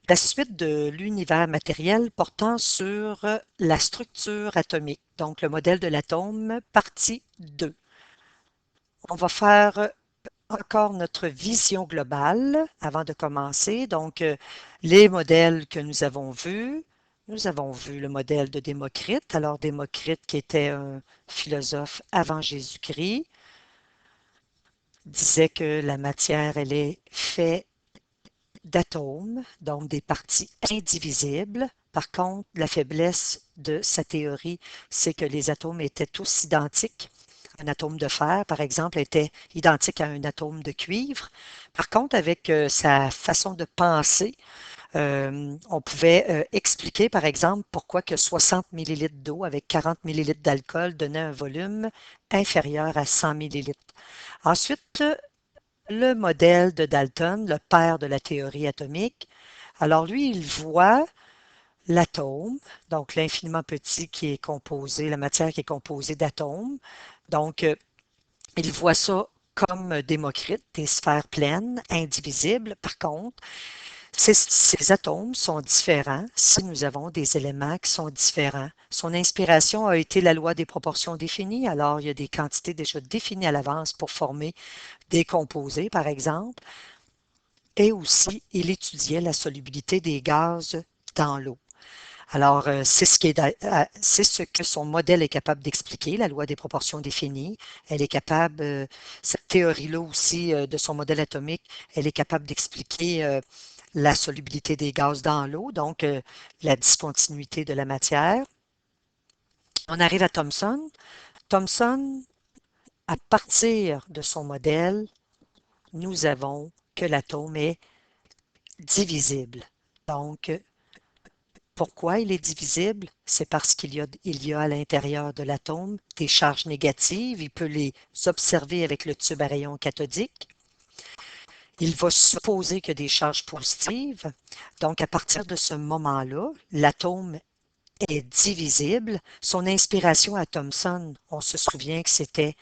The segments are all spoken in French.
la suite de l'univers matériel portant sur la structure atomique, donc le modèle de l'atome, partie 2. On va faire encore notre vision globale avant de commencer. Donc, les modèles que nous avons vu le modèle de Démocrite. Alors, Démocrite, qui était un philosophe avant Jésus-Christ, disait que la matière, elle est faite d'atomes, donc des parties indivisibles. Par contre, la faiblesse de sa théorie, c'est que les atomes étaient tous identiques. Un atome de fer, par exemple, était identique à un atome de cuivre. Par contre, avec sa façon de penser, on pouvait expliquer, par exemple, pourquoi que 60 millilitres d'eau avec 40 millilitres d'alcool donnait un volume inférieur à 100 millilitres. Ensuite, le modèle de Dalton, le père de la théorie atomique. Alors lui, il voit l'atome, donc l'infiniment petit qui est composé, la matière qui est composée d'atomes. Donc, il voit ça comme Démocrite, des sphères pleines, indivisibles. Par contre, ces atomes sont différents si nous avons des éléments qui sont différents. Son inspiration a été la loi des proportions définies. Alors, il y a des quantités déjà définies à l'avance pour former des composés, par exemple. Et aussi, il étudiait la solubilité des gaz dans l'eau. Alors, c'est ce que son modèle est capable d'expliquer, la loi des proportions définies. Elle est capable, cette théorie-là aussi de son modèle atomique, elle est capable d'expliquer la solubilité des gaz dans l'eau, donc la discontinuité de la matière. On arrive à Thomson. Thomson, à partir de son modèle, nous avons que l'atome est divisible. Donc, pourquoi il est divisible? C'est parce qu'il y a à l'intérieur de l'atome des charges négatives. Il peut les observer avec le tube à rayon cathodique. Il va supposer qu'il y a des charges positives. Donc, à partir de ce moment-là, l'atome est divisible. Son inspiration à Thomson, on se souvient que c'était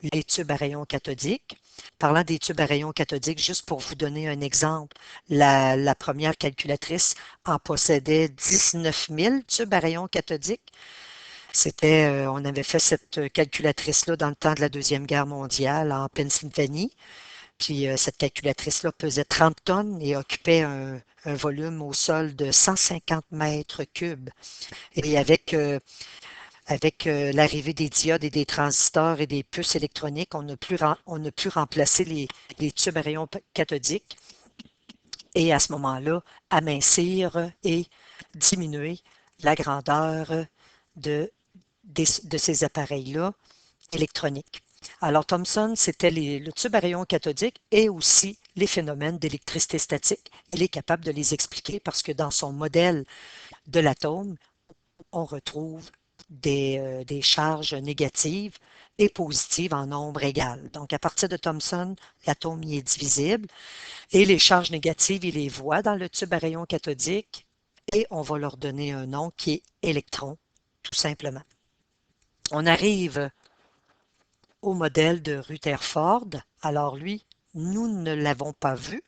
les tubes à rayon cathodique. Parlant des tubes à rayon cathodique, juste pour vous donner un exemple, la première calculatrice en possédait 19 000 tubes à rayon cathodique. On avait fait cette calculatrice-là dans le temps de la Deuxième Guerre mondiale en Pennsylvanie. Puis cette calculatrice-là pesait 30 tonnes et occupait un volume au sol de 150 mètres cubes. Et avec l'arrivée des diodes et des transistors et des puces électroniques, on a pu remplacer les tubes à rayons cathodiques et à ce moment-là, amincir et diminuer la grandeur de, de ces appareils-là électroniques. Alors, Thomson, c'était le tube à rayons cathodiques et aussi les phénomènes d'électricité statique. Il est capable de les expliquer parce que dans son modèle de l'atome, on retrouve des charges négatives et positives en nombre égal. Donc, à partir de Thomson, l'atome y est divisible et les charges négatives, il les voit dans le tube à rayon cathodique et on va leur donner un nom qui est électron, tout simplement. On arrive au modèle de Rutherford. Alors lui, nous ne l'avons pas vu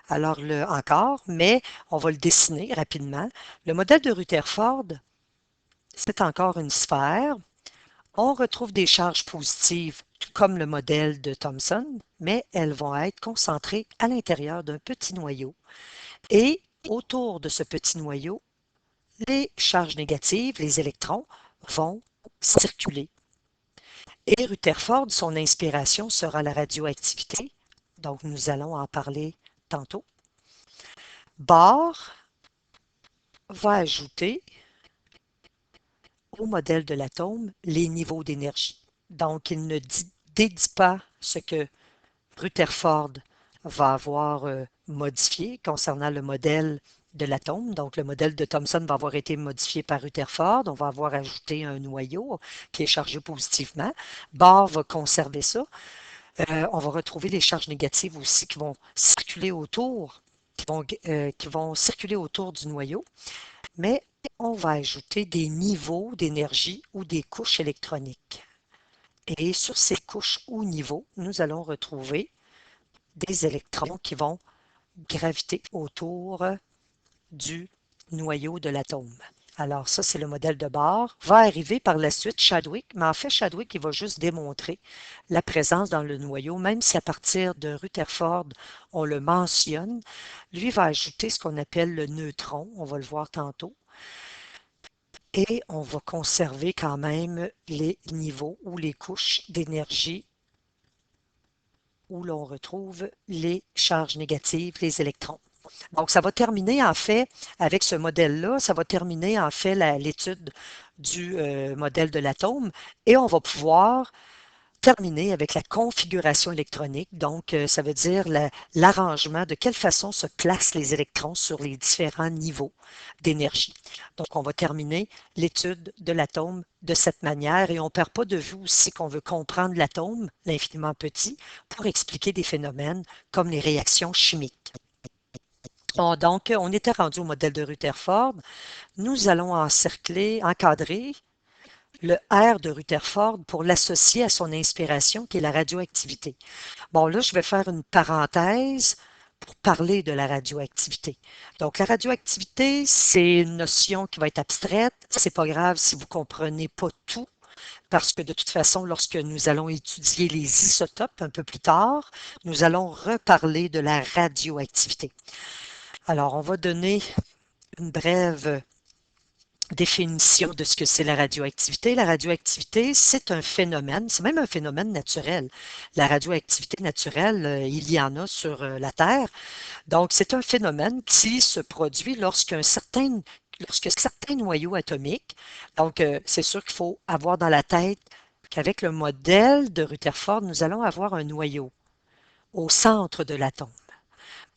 encore, mais on va le dessiner rapidement. Le modèle de Rutherford, c'est encore une sphère. On retrouve des charges positives, tout comme le modèle de Thomson, mais elles vont être concentrées à l'intérieur d'un petit noyau. Et autour de ce petit noyau, les charges négatives, les électrons, vont circuler. Et Rutherford, son inspiration sera la radioactivité. Donc, nous allons en parler tantôt. Bohr va ajouter au modèle de l'atome les niveaux d'énergie. Donc, il ne dédie pas ce que Rutherford va avoir modifié concernant le modèle de l'atome. Donc, le modèle de Thomson va avoir été modifié par Rutherford. On va avoir ajouté un noyau qui est chargé positivement. Bohr va conserver ça. On va retrouver les charges négatives aussi qui vont circuler autour, qui vont circuler autour du noyau, mais on va ajouter des niveaux d'énergie ou des couches électroniques. Et sur ces couches ou niveaux, nous allons retrouver des électrons qui vont graviter autour du noyau de l'atome. Alors ça, c'est le modèle de Bohr. Va arriver par la suite Chadwick, mais en fait, Chadwick, il va juste démontrer la présence dans le noyau, même si à partir de Rutherford, on le mentionne. Lui va ajouter ce qu'on appelle le neutron, on va le voir tantôt, et on va conserver quand même les niveaux ou les couches d'énergie où l'on retrouve les charges négatives, les électrons. Donc, ça va terminer en fait, avec ce modèle-là, ça va terminer en fait l'étude du modèle de l'atome et on va pouvoir terminer avec la configuration électronique. Donc, ça veut dire l'arrangement, de quelle façon se placent les électrons sur les différents niveaux d'énergie. Donc, on va terminer l'étude de l'atome de cette manière et on ne perd pas de vue aussi qu'on veut comprendre l'atome, l'infiniment petit, pour expliquer des phénomènes comme les réactions chimiques. Donc, on était rendu au modèle de Rutherford. Nous allons encadrer le R de Rutherford pour l'associer à son inspiration qui est la radioactivité. Bon, là, je vais faire une parenthèse pour parler de la radioactivité. Donc, la radioactivité, c'est une notion qui va être abstraite. C'est pas grave si vous ne comprenez pas tout, parce que de toute façon, lorsque nous allons étudier les isotopes un peu plus tard, nous allons reparler de la radioactivité. Alors, on va donner une brève définition de ce que c'est la radioactivité. La radioactivité, c'est un phénomène, c'est même un phénomène naturel. La radioactivité naturelle, il y en a sur la Terre. Donc, c'est un phénomène qui se produit lorsque certains noyaux atomiques, donc c'est sûr qu'il faut avoir dans la tête qu'avec le modèle de Rutherford, nous allons avoir un noyau au centre de l'atome.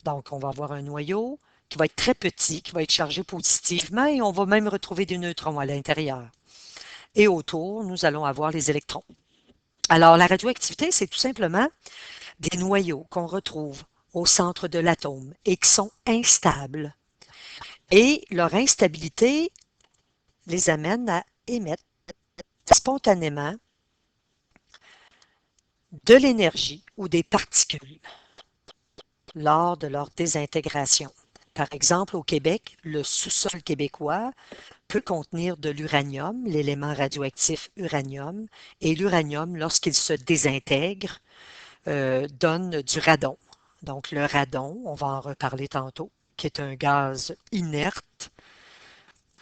Donc, on va avoir un noyau qui va être très petit, qui va être chargé positivement et on va même retrouver des neutrons à l'intérieur. Et autour, nous allons avoir les électrons. Alors, la radioactivité, c'est tout simplement des noyaux qu'on retrouve au centre de l'atome et qui sont instables. Et leur instabilité les amène à émettre spontanément de l'énergie ou des particules lors de leur désintégration. Par exemple, au Québec, le sous-sol québécois peut contenir de l'uranium, l'élément radioactif uranium, et l'uranium, lorsqu'il se désintègre, donne du radon. Donc le radon, on va en reparler tantôt, qui est un gaz inerte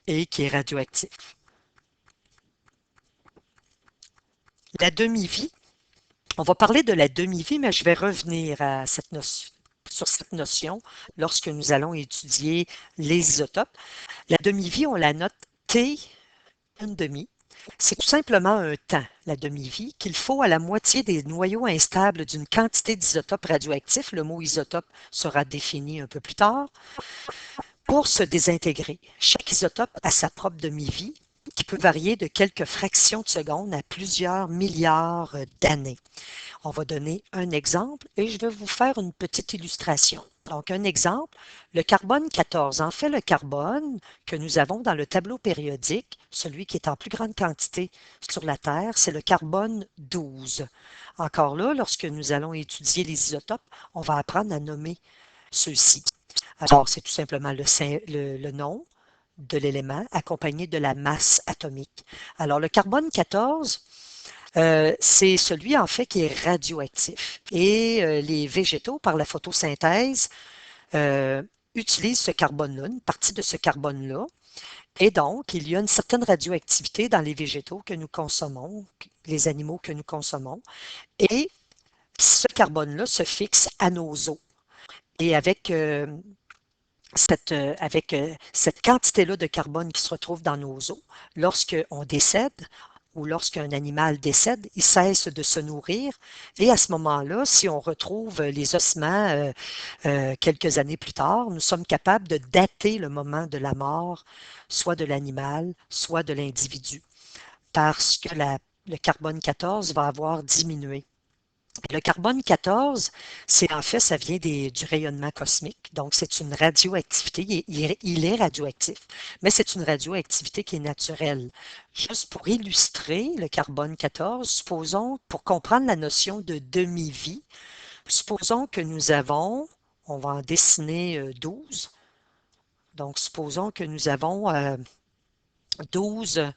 et qui est radioactif. La demi-vie, on va parler de la demi-vie, mais je vais revenir à sur cette notion lorsque nous allons étudier les isotopes. La demi-vie, on la note T, une demi. C'est tout simplement un temps, la demi-vie, qu'il faut à la moitié des noyaux instables d'une quantité d'isotopes radioactifs, le mot isotope sera défini un peu plus tard, pour se désintégrer. Chaque isotope a sa propre demi-vie, qui peut varier de quelques fractions de secondes à plusieurs milliards d'années. On va donner un exemple et je vais vous faire une petite illustration. Donc, un exemple, le carbone 14. En fait, le carbone que nous avons dans le tableau périodique, celui qui est en plus grande quantité sur la Terre, c'est le carbone 12. Encore là, lorsque nous allons étudier les isotopes, on va apprendre à nommer ceux-ci. Alors, c'est tout simplement le nom de l'élément accompagné de la masse atomique. Alors, le carbone 14, c'est celui, en fait, qui est radioactif. Et les végétaux, par la photosynthèse, euh, utilisent ce carbone-là, une partie de ce carbone-là. Et donc, il y a une certaine radioactivité dans les végétaux que nous consommons, les animaux que nous consommons. Et ce carbone-là se fixe à nos os. Et avec cette quantité-là de carbone qui se retrouve dans nos os, lorsqu'on décède ou lorsqu'un animal décède, il cesse de se nourrir. Et à ce moment-là, si on retrouve les ossements quelques années plus tard, nous sommes capables de dater le moment de la mort, soit de l'animal, soit de l'individu, parce que le carbone 14 va avoir diminué. Le carbone 14, c'est en fait, ça vient du rayonnement cosmique. Donc, c'est une radioactivité. Il est radioactif, mais c'est une radioactivité qui est naturelle. Juste pour illustrer le carbone 14, supposons, pour comprendre la notion de demi-vie, supposons que nous avons, on va en dessiner 12. Donc, supposons que nous avons 12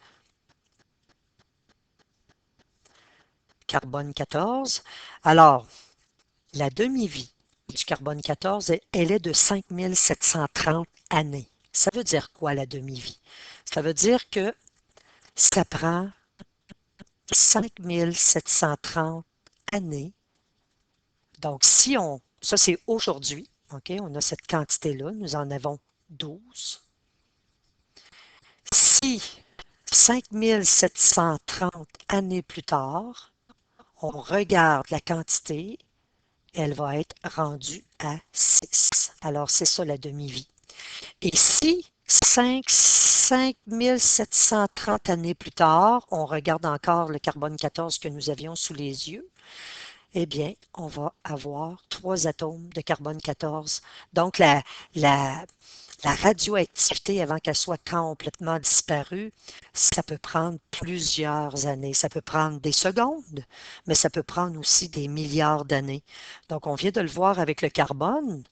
carbone 14. Alors, la demi-vie du carbone 14, elle est de 5730 années. Ça veut dire quoi, la demi-vie? Ça veut dire que ça prend 5730 années. Donc, si on... Ça, c'est aujourd'hui. OK? On a cette quantité-là. Nous en avons 12. Si 5730 années plus tard, on regarde la quantité, elle va être rendue à 6. Alors, c'est ça la demi-vie. Et si 5730 années plus tard, on regarde encore le carbone 14 que nous avions sous les yeux, eh bien, on va avoir 3 atomes de carbone 14. Donc, la radioactivité, avant qu'elle soit complètement disparue, ça peut prendre plusieurs années. Ça peut prendre des secondes, mais ça peut prendre aussi des milliards d'années. Donc, on vient de le voir avec le carbone.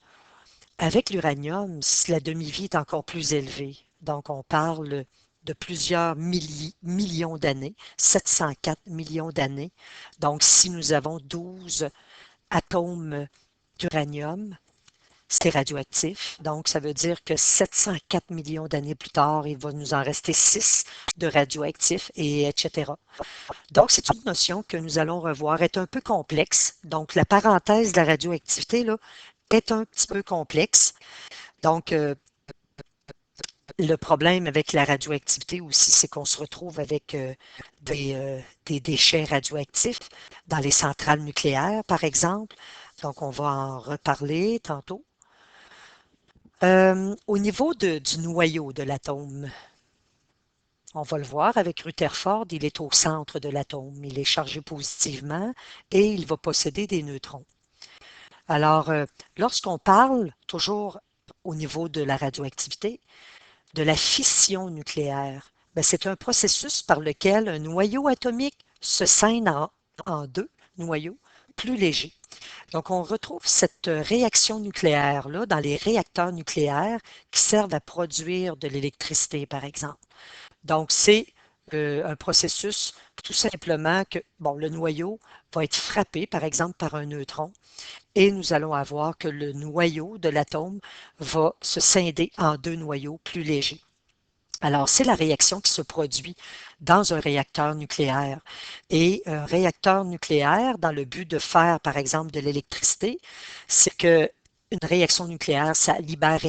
Avec l'uranium, la demi-vie est encore plus élevée. Donc, on parle de plusieurs millions d'années, 704 millions d'années. Donc, si nous avons 12 atomes d'uranium, c'est radioactif. Donc, ça veut dire que 704 millions d'années plus tard, il va nous en rester 6 de radioactifs, et etc. Donc, c'est une notion que nous allons revoir, est un peu complexe. Donc, la parenthèse de la radioactivité, là, est un petit peu complexe. Donc, le problème avec la radioactivité aussi, c'est qu'on se retrouve avec des déchets radioactifs dans les centrales nucléaires, par exemple. Donc, on va en reparler tantôt. Au niveau du noyau de l'atome, on va le voir avec Rutherford, il est au centre de l'atome. Il est chargé positivement et il va posséder des neutrons. Alors, lorsqu'on parle, toujours au niveau de la radioactivité, de la fission nucléaire, ben, c'est un processus par lequel un noyau atomique se scinde en deux noyaux plus légers. Donc, on retrouve cette réaction nucléaire-là dans les réacteurs nucléaires qui servent à produire de l'électricité, par exemple. Donc, c'est un processus tout simplement que, bon, le noyau va être frappé, par exemple, par un neutron, et nous allons avoir que le noyau de l'atome va se scinder en deux noyaux plus légers. Alors, c'est la réaction qui se produit dans un réacteur nucléaire. Et un réacteur nucléaire, dans le but de faire, par exemple, de l'électricité, c'est que une réaction nucléaire, ça libère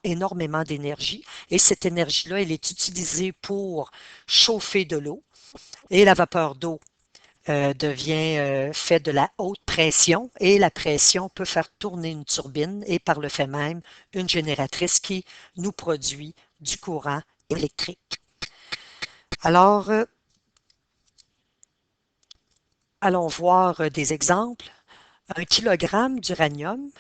énormément d'énergie et cette énergie-là, elle est utilisée pour chauffer de l'eau et la vapeur d'eau fait de la haute pression et la pression peut faire tourner une turbine et par le fait même une génératrice qui nous produit du courant électrique. Alors, allons voir des exemples. Un kilogramme d'uranium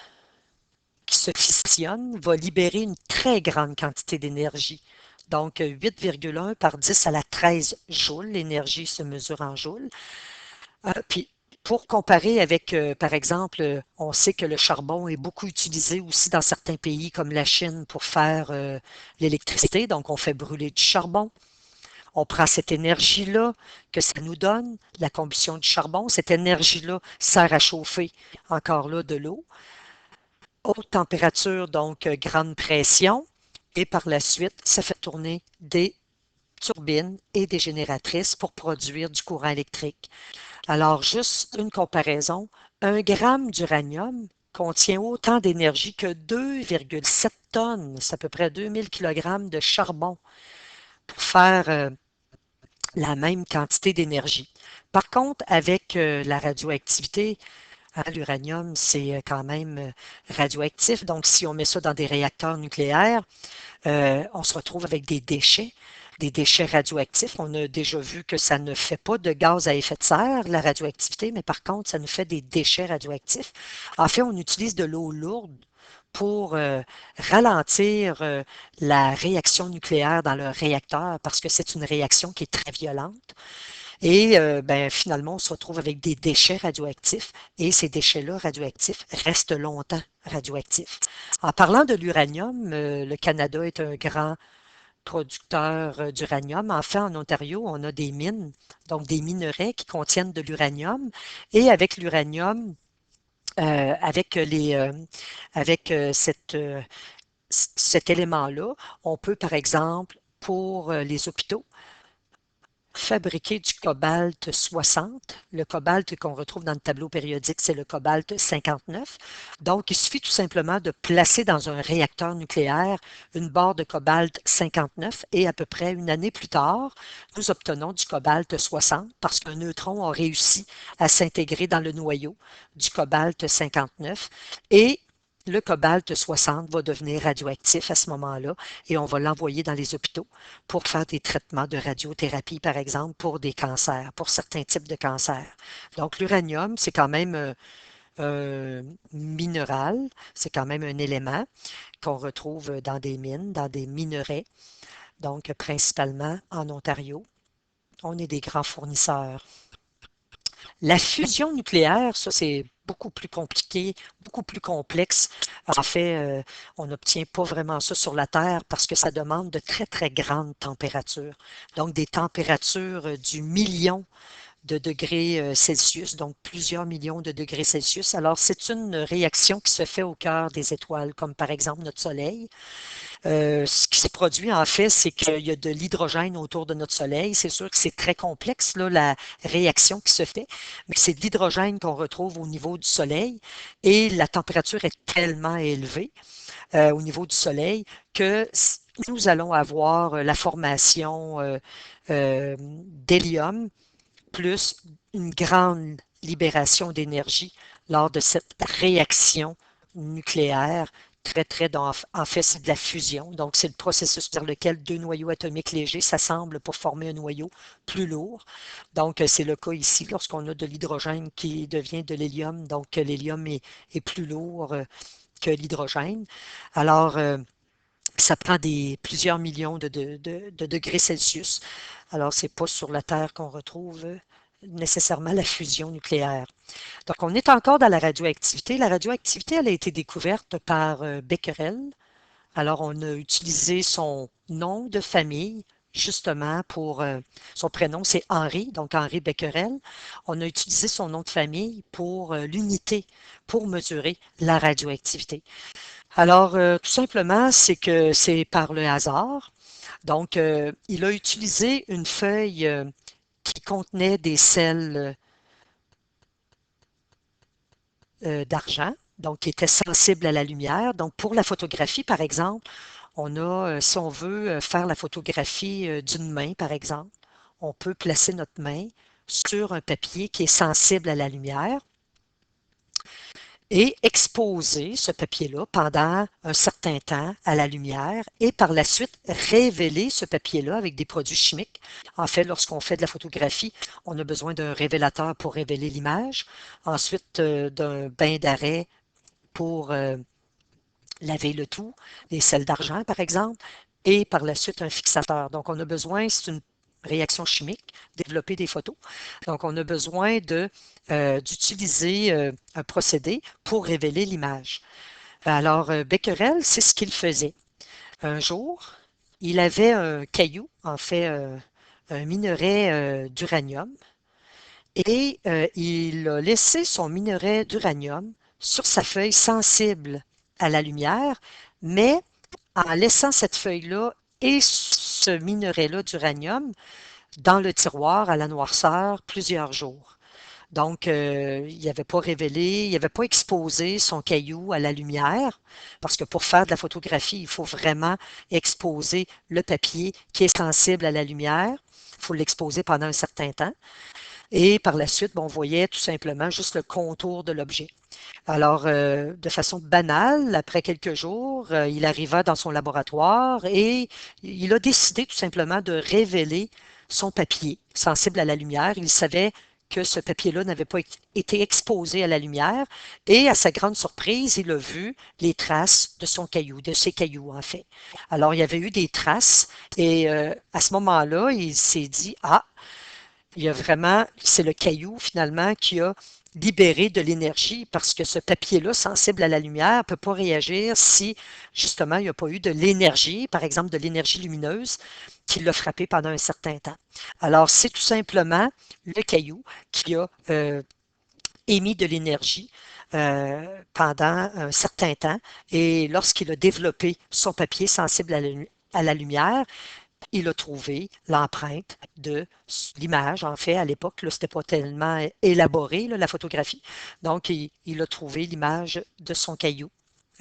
qui se fissionne va libérer une très grande quantité d'énergie. Donc, 8,1 par 10 à la 13 joules. L'énergie se mesure en joules. Puis, pour comparer avec, par exemple, on sait que le charbon est beaucoup utilisé aussi dans certains pays comme la Chine pour faire l'électricité. Donc, on fait brûler du charbon. On prend cette énergie-là que ça nous donne, la combustion du charbon. Cette énergie-là sert à chauffer encore là de l'eau. Haute température, donc grande pression. Et par la suite, ça fait tourner des turbines et des génératrices pour produire du courant électrique. Alors, juste une comparaison, 1 gramme d'uranium contient autant d'énergie que 2,7 tonnes, c'est à peu près 2000 kg de charbon pour faire la même quantité d'énergie. Par contre, avec la radioactivité, hein, l'uranium, c'est quand même radioactif. Donc, si on met ça dans des réacteurs nucléaires, on se retrouve avec des déchets radioactifs. On a déjà vu que ça ne fait pas de gaz à effet de serre, la radioactivité, mais par contre, ça nous fait des déchets radioactifs. En fait, on utilise de l'eau lourde pour ralentir la réaction nucléaire dans le réacteur parce que c'est une réaction qui est très violente. Et ben, finalement, on se retrouve avec des déchets radioactifs et ces déchets-là radioactifs restent longtemps radioactifs. En parlant de l'uranium, le Canada est un grand producteur d'uranium. En fait, en Ontario, on a des mines, donc des minerais qui contiennent de l'uranium. Et avec l'uranium, avec cet élément-là, on peut, par exemple, pour les hôpitaux, fabriquer du cobalt 60. Le cobalt qu'on retrouve dans le tableau périodique, c'est le cobalt 59. Donc, il suffit tout simplement de placer dans un réacteur nucléaire une barre de cobalt 59 et à peu près une année plus tard, nous obtenons du cobalt 60 parce qu'un neutron a réussi à s'intégrer dans le noyau du cobalt 59 et le cobalt 60 va devenir radioactif à ce moment-là et on va l'envoyer dans les hôpitaux pour faire des traitements de radiothérapie, par exemple, pour des cancers, pour certains types de cancers. Donc, l'uranium, c'est quand même un minéral, c'est quand même un élément qu'on retrouve dans des mines, dans des minerais, donc principalement en Ontario. On est des grands fournisseurs. La fusion nucléaire, ça, c'est beaucoup plus compliqué, beaucoup plus complexe. En fait, on n'obtient pas vraiment ça sur la Terre parce que ça demande de très, très grandes températures. Donc, des températures du million de degrés Celsius, donc plusieurs millions de degrés Celsius. Alors, c'est une réaction qui se fait au cœur des étoiles, comme par exemple notre Soleil. Ce qui se produit, en fait, c'est qu'il y a de l'hydrogène autour de notre Soleil. C'est sûr que c'est très complexe, là, la réaction qui se fait, mais c'est de l'hydrogène qu'on retrouve au niveau du Soleil et la température est tellement élevée au niveau du Soleil que nous allons avoir la formation d'hélium plus une grande libération d'énergie lors de cette réaction nucléaire très, très, en fait, c'est de la fusion. Donc, c'est le processus par lequel deux noyaux atomiques légers s'assemblent pour former un noyau plus lourd. Donc, c'est le cas ici, lorsqu'on a de l'hydrogène qui devient de l'hélium. Donc, l'hélium est plus lourd que l'hydrogène. Alors, ça prend plusieurs millions de degrés Celsius. Alors, c'est pas sur la Terre qu'on retrouve nécessairement la fusion nucléaire. Donc, on est encore dans la radioactivité. La radioactivité, elle a été découverte par Becquerel. Alors, on a utilisé son nom de famille, justement, pour son prénom, c'est Henri, donc Henri Becquerel. On a utilisé son nom de famille pour l'unité, pour mesurer la radioactivité. Alors, tout simplement, c'est que c'est par le hasard. Donc, il a utilisé une feuille qui contenait des sels d'argent, donc qui étaient sensibles à la lumière. Donc, pour la photographie, par exemple, on a, si on veut faire la photographie d'une main, par exemple, on peut placer notre main sur un papier qui est sensible à la lumière et exposer ce papier-là pendant un certain temps à la lumière et par la suite révéler ce papier-là avec des produits chimiques. En fait, lorsqu'on fait de la photographie, on a besoin d'un révélateur pour révéler l'image, ensuite d'un bain d'arrêt pour laver le tout, des sels d'argent par exemple, et par la suite un fixateur. Donc on a besoin, c'est une réaction chimique, développer des photos. Donc on a besoin d'utiliser un procédé pour révéler l'image. Alors Becquerel, c'est ce qu'il faisait. Un jour, il avait un caillou, en fait un minerai d'uranium, et il a laissé son minerai d'uranium sur sa feuille sensible à la lumière, mais en laissant cette feuille-là et ce minerai-là d'uranium dans le tiroir à la noirceur plusieurs jours. Donc, il n'avait pas révélé, il n'avait pas exposé son caillou à la lumière, parce que pour faire de la photographie, il faut vraiment exposer le papier qui est sensible à la lumière. Il faut l'exposer pendant un certain temps. Et par la suite, bon, on voyait tout simplement juste le contour de l'objet. Alors, de façon banale, après quelques jours, il arriva dans son laboratoire et il a décidé tout simplement de révéler son papier sensible à la lumière. Il savait que ce papier-là n'avait pas été exposé à la lumière et à sa grande surprise, il a vu les traces de son caillou, de ses cailloux en fait. Alors, il y avait eu des traces et à ce moment-là, il s'est dit, ah, Il y a vraiment, c'est le caillou finalement qui a libéré de l'énergie parce que ce papier-là, sensible à la lumière, ne peut pas réagir si justement il n'y a pas eu de l'énergie, par exemple de l'énergie lumineuse, qui l'a frappé pendant un certain temps. Alors, c'est tout simplement le caillou qui a émis de l'énergie pendant un certain temps et lorsqu'il a développé son papier sensible à la lumière, il a trouvé l'empreinte de l'image. En fait, à l'époque, ce n'était pas tellement élaboré, là, la photographie. Donc, il a trouvé l'image de son caillou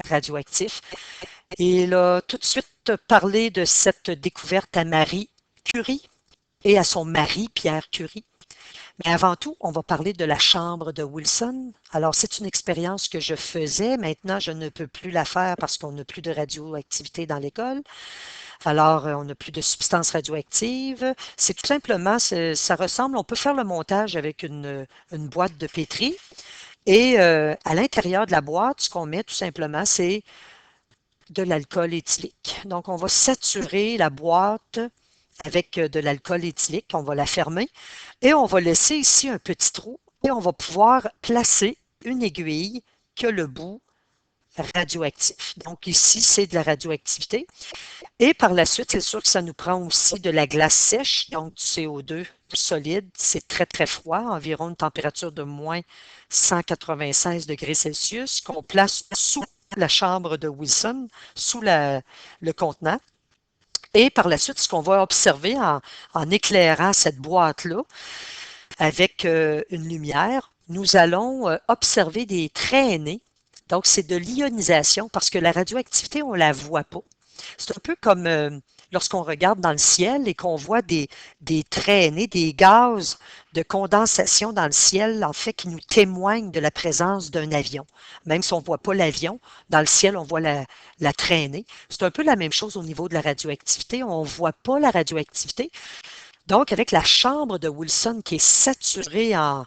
radioactif. Et il a tout de suite parlé de cette découverte à Marie Curie et à son mari, Pierre Curie. Mais avant tout, on va parler de la chambre de Wilson. Alors, c'est une expérience que je faisais. Maintenant, je ne peux plus la faire parce qu'on n'a plus de radioactivité dans l'école. Alors, on n'a plus de substances radioactives. C'est tout simplement, ça ressemble, on peut faire le montage avec une boîte de pétri. Et à l'intérieur de la boîte, ce qu'on met tout simplement, c'est de l'alcool éthylique. Donc, on va saturer la boîte avec de l'alcool éthylique. On va la fermer et on va laisser ici un petit trou et on va pouvoir placer une aiguille qui a le bout radioactif. Donc, ici, c'est de la radioactivité. Et par la suite, c'est sûr que ça nous prend aussi de la glace sèche, donc du CO2 solide. C'est très, très froid, environ une température de moins 196 degrés Celsius, qu'on place sous la chambre de Wilson, sous le contenant. Et par la suite, ce qu'on va observer en éclairant cette boîte-là avec une lumière, nous allons observer des traînées. Donc, c'est de l'ionisation parce que la radioactivité, on ne la voit pas. C'est un peu comme lorsqu'on regarde dans le ciel et qu'on voit des traînées, des gaz de condensation dans le ciel, en fait, qui nous témoignent de la présence d'un avion. Même si on ne voit pas l'avion, dans le ciel, on voit la traînée. C'est un peu la même chose au niveau de la radioactivité. On ne voit pas la radioactivité. Donc, avec la chambre de Wilson qui est saturée en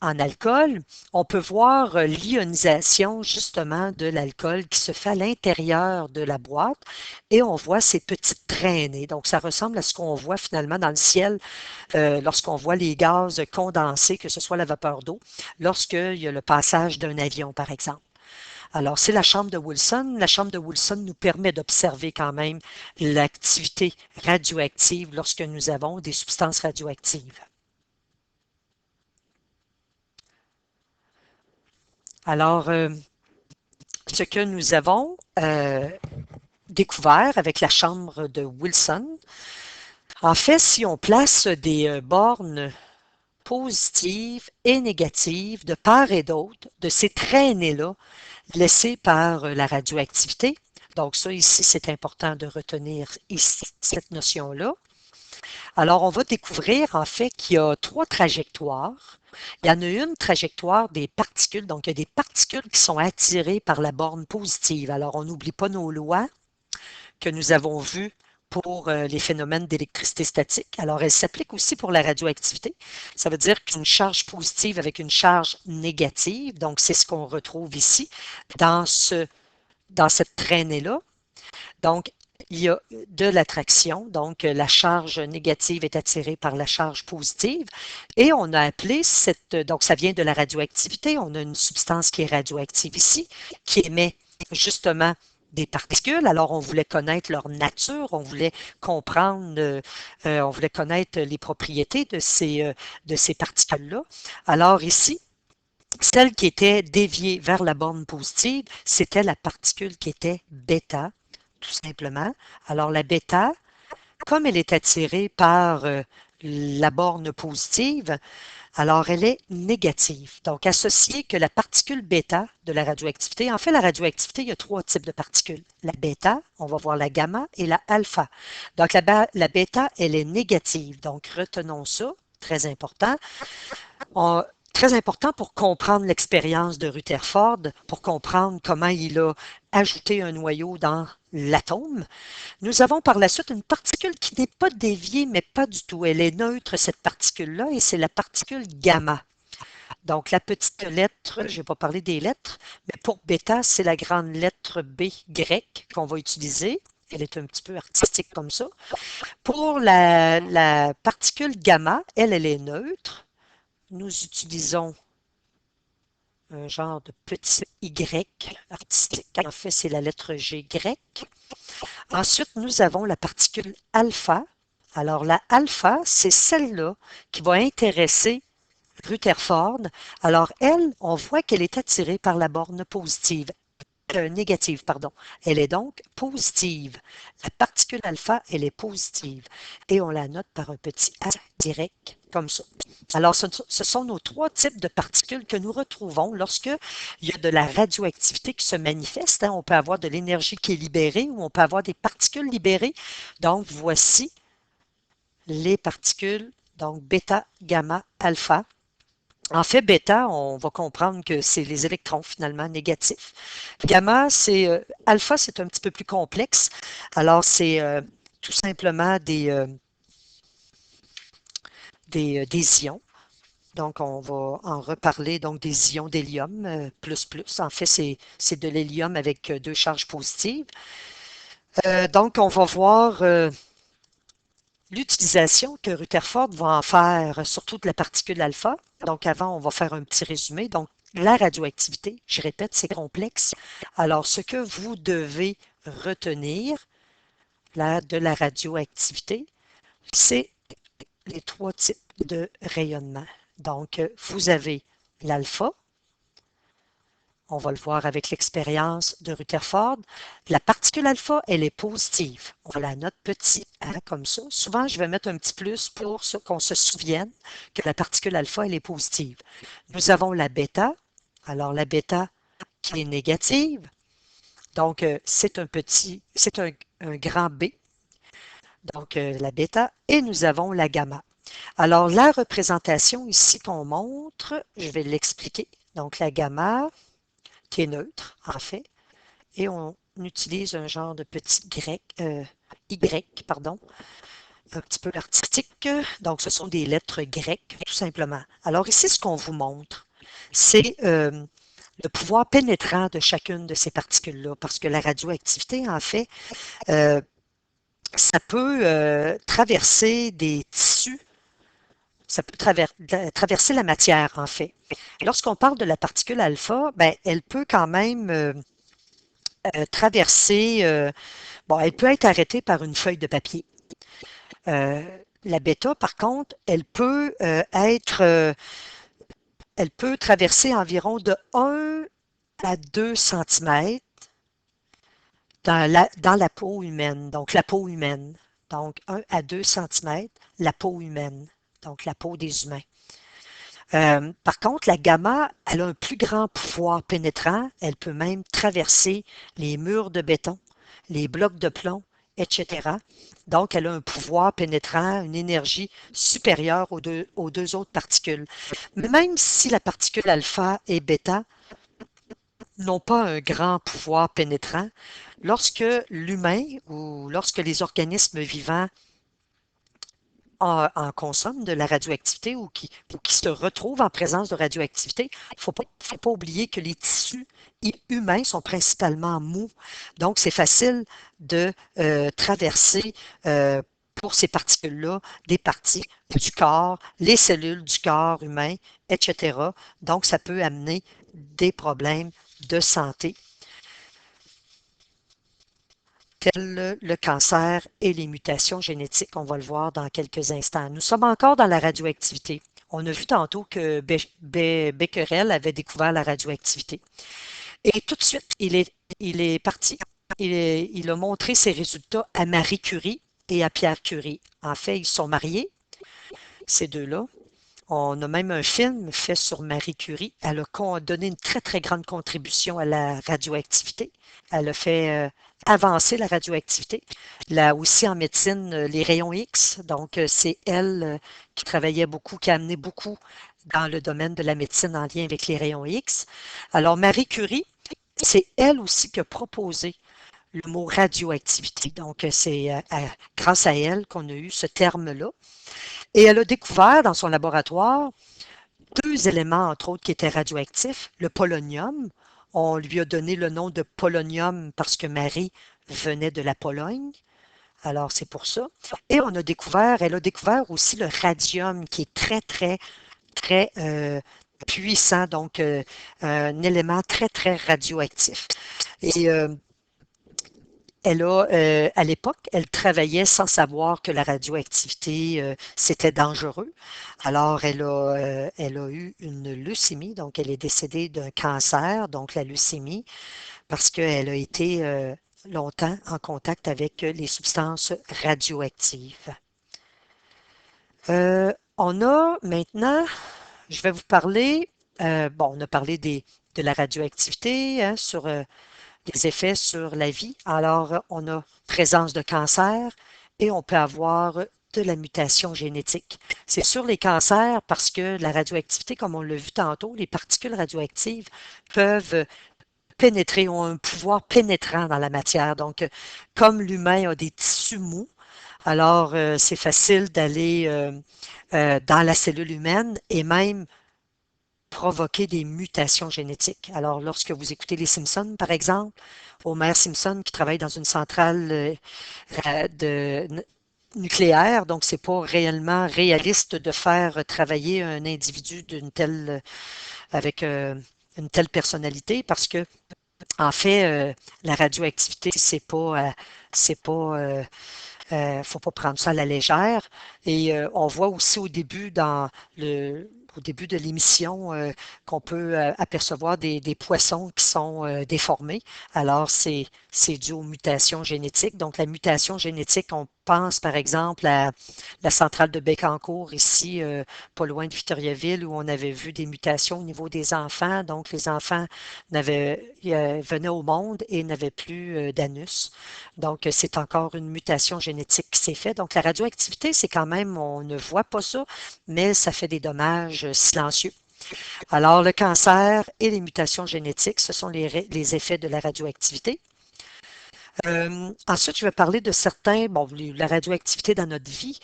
alcool, on peut voir l'ionisation justement de l'alcool qui se fait à l'intérieur de la boîte et on voit ces petites traînées. Donc, ça ressemble à ce qu'on voit finalement dans le ciel lorsqu'on voit les gaz condensés, que ce soit la vapeur d'eau, lorsqu'il y a le passage d'un avion, par exemple. Alors, c'est la chambre de Wilson. La chambre de Wilson nous permet d'observer quand même l'activité radioactive lorsque nous avons des substances radioactives. Alors, ce que nous avons découvert avec la chambre de Wilson, en fait, si on place des bornes positives et négatives de part et d'autre de ces traînées-là laissées par la radioactivité, donc ça ici, c'est important de retenir ici cette notion-là. Alors, on va découvrir en fait qu'il y a trois trajectoires. Il y en a une trajectoire des particules, donc il y a des particules qui sont attirées par la borne positive. Alors, on n'oublie pas nos lois que nous avons vues pour les phénomènes d'électricité statique. Alors, elles s'appliquent aussi pour la radioactivité. Ça veut dire qu'une charge positive avec une charge négative, donc c'est ce qu'on retrouve ici dans cette traînée-là. Donc, il y a de l'attraction, donc la charge négative est attirée par la charge positive et on a appelé donc ça vient de la radioactivité, on a une substance qui est radioactive ici, qui émet justement des particules. Alors, on voulait connaître leur nature, on voulait comprendre, on voulait connaître les propriétés de ces particules-là. Alors ici, celle qui était déviée vers la borne positive, c'était la particule qui était bêta, tout simplement. Alors la bêta, comme elle est attirée par la borne positive, alors elle est négative. Donc associée que la particule bêta de la radioactivité, en fait la radioactivité, il y a trois types de particules. La bêta, on va voir la gamma et la alpha. Donc la bêta, elle est négative. Donc retenons ça, très important. Très important pour comprendre l'expérience de Rutherford, pour comprendre comment il a ajouté un noyau dans l'atome. Nous avons par la suite une particule qui n'est pas déviée, mais pas du tout. Elle est neutre, cette particule-là, et c'est la particule gamma. Donc, la petite lettre, je ne vais pas parler des lettres, mais pour bêta, c'est la grande lettre B grecque qu'on va utiliser. Elle est un petit peu artistique comme ça. Pour la particule gamma, elle est neutre. Nous utilisons un genre de petit Y artistique. En fait, c'est la lettre G grecque. Ensuite, nous avons la particule alpha. Alors, la alpha, c'est celle-là qui va intéresser Rutherford. Alors, elle, on voit qu'elle est attirée par la borne positive. Négative, pardon. Elle est donc positive. La particule alpha, elle est positive. Et on la note par un petit A direct, comme ça. Alors, ce sont nos trois types de particules que nous retrouvons lorsque il y a de la radioactivité qui se manifeste. Hein. On peut avoir de l'énergie qui est libérée ou on peut avoir des particules libérées. Donc, voici les particules, donc bêta, gamma, alpha. En fait, bêta, on va comprendre que c'est les électrons finalement négatifs. Gamma, alpha, c'est un petit peu plus complexe. Alors, c'est tout simplement des ions. Donc, on va en reparler, donc des ions d'hélium plus plus. En fait, c'est de l'hélium avec deux charges positives. Donc, on va voir l'utilisation que Rutherford va en faire, surtout de la particule alpha. Donc, avant, on va faire un petit résumé. Donc, la radioactivité, je répète, c'est complexe. Alors, ce que vous devez retenir de la radioactivité, c'est les trois types de rayonnement. Donc, vous avez l'alpha, on va le voir avec l'expérience de Rutherford. La particule alpha, elle est positive. On la note petit a comme ça. Souvent, je vais mettre un petit plus pour qu'on se souvienne que la particule alpha, elle est positive. Nous avons la bêta. Alors, la bêta qui est négative. Donc, c'est un grand B. Donc, la bêta. Et nous avons la gamma. Alors, la représentation ici qu'on montre, je vais l'expliquer. Donc, la gamma, qui est neutre, en fait, et on utilise un genre de petit Y, pardon, un petit peu artistique. Donc, ce sont des lettres grecques, tout simplement. Alors, ici, ce qu'on vous montre, c'est le pouvoir pénétrant de chacune de ces particules-là, parce que la radioactivité, en fait, euh, ça peut traverser des tissus, ça peut traverser la matière, en fait. Lorsqu'on parle de la particule alpha, ben, elle peut quand même traverser, bon, elle peut être arrêtée par une feuille de papier. Euh, la bêta, par contre, elle peut traverser environ de 1 à 2 centimètres dans la peau humaine, donc la peau humaine. Donc, 1 à 2 centimètres, la peau humaine, donc la peau des humains. Par contre, la gamma, elle a un plus grand pouvoir pénétrant. Elle peut même traverser les murs de béton, les blocs de plomb, etc. Donc, elle a un pouvoir pénétrant, une énergie supérieure aux deux autres particules. Mais même si la particule alpha et bêta n'ont pas un grand pouvoir pénétrant, lorsque l'humain ou lorsque les organismes vivants en consomment de la radioactivité ou qui se retrouvent en présence de radioactivité, il ne faut pas oublier que les tissus humains sont principalement mous. Donc, c'est facile de traverser pour ces particules-là des parties du corps, les cellules du corps humain, etc. Donc, ça peut amener des problèmes de santé tels le cancer et les mutations génétiques. On va le voir dans quelques instants. Nous sommes encore dans la radioactivité. On a vu tantôt que Becquerel avait découvert la radioactivité. Et tout de suite, il est parti. Il a montré ses résultats à Marie Curie et à Pierre Curie. En fait, ils sont mariés, ces deux-là. On a même un film fait sur Marie Curie. Elle a donné une très, très grande contribution à la radioactivité. Elle a fait avancer la radioactivité. Là aussi en médecine, les rayons X. Donc, c'est elle qui travaillait beaucoup, qui a amené beaucoup dans le domaine de la médecine en lien avec les rayons X. Alors, Marie Curie, c'est elle aussi qui a proposé le mot radioactivité. Donc, c'est grâce à elle qu'on a eu ce terme-là. Et elle a découvert dans son laboratoire deux éléments, entre autres, qui étaient radioactifs. Le polonium, on lui a donné le nom de polonium parce que Marie venait de la Pologne. Alors, c'est pour ça. Et elle a découvert aussi le radium qui est très, très, très puissant, donc un élément très, très radioactif. Et à l'époque, elle travaillait sans savoir que la radioactivité, c'était dangereux. Alors, elle a eu une leucémie, donc elle est décédée d'un cancer, donc la leucémie, parce qu'elle a été longtemps en contact avec les substances radioactives. On a maintenant, je vais vous parler, bon, on a parlé de la radioactivité sur les effets sur la vie. Alors, on a présence de cancer et on peut avoir de la mutation génétique. C'est sur les cancers parce que la radioactivité, comme on l'a vu tantôt, les particules radioactives peuvent pénétrer, ont un pouvoir pénétrant dans la matière. Donc, comme l'humain a des tissus mous, alors c'est facile d'aller dans la cellule humaine et même provoquer des mutations génétiques. Alors, lorsque vous écoutez les Simpsons, par exemple, Homer Simpson qui travaille dans une centrale nucléaire, donc c'est pas réellement réaliste de faire travailler un individu avec une telle personnalité parce que en fait, la radioactivité, c'est pas, faut pas prendre ça à la légère. Et on voit aussi au début de l'émission qu'on peut apercevoir des poissons qui sont déformés. Alors, c'est dû aux mutations génétiques. Donc, la mutation génétique, on pense par exemple à la centrale de Bécancour ici, pas loin de Victoriaville, où on avait vu des mutations au niveau des enfants. Donc, les enfants venaient au monde et n'avaient plus d'anus. Donc, c'est encore une mutation génétique qui s'est faite. Donc, la radioactivité, c'est quand même, on ne voit pas ça, mais ça fait des dommages silencieux. Alors, le cancer et les mutations génétiques, ce sont les effets de la radioactivité. Ensuite, je vais parler de la radioactivité dans notre vie.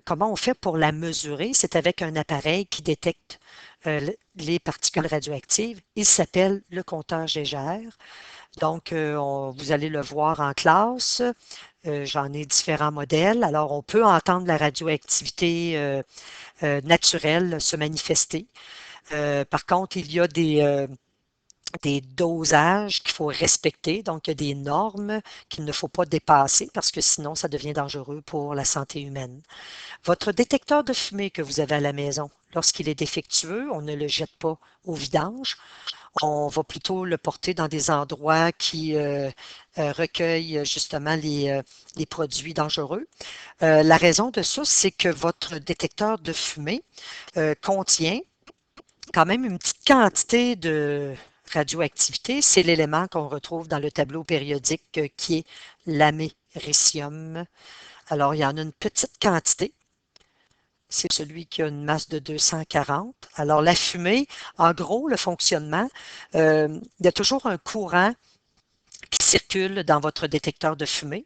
Comment on fait pour la mesurer? C'est avec un appareil qui détecte les particules radioactives. Il s'appelle le compteur Geiger. Donc, vous allez le voir en classe. J'en ai différents modèles. Alors, on peut entendre la radioactivité naturelle se manifester. Par contre, il y a des dosages qu'il faut respecter. Donc, il y a des normes qu'il ne faut pas dépasser parce que sinon, ça devient dangereux pour la santé humaine. Votre détecteur de fumée que vous avez à la maison, lorsqu'il est défectueux, on ne le jette pas au vidange. On va plutôt le porter dans des endroits qui recueillent justement les produits dangereux. La raison de ça, c'est que votre détecteur de fumée contient quand même une petite quantité de radioactivité. C'est l'élément qu'on retrouve dans le tableau périodique qui est l'américium. Alors, il y en a une petite quantité. C'est celui qui a une masse de 240. Alors, la fumée, en gros, le fonctionnement, il y a toujours un courant qui circule dans votre détecteur de fumée.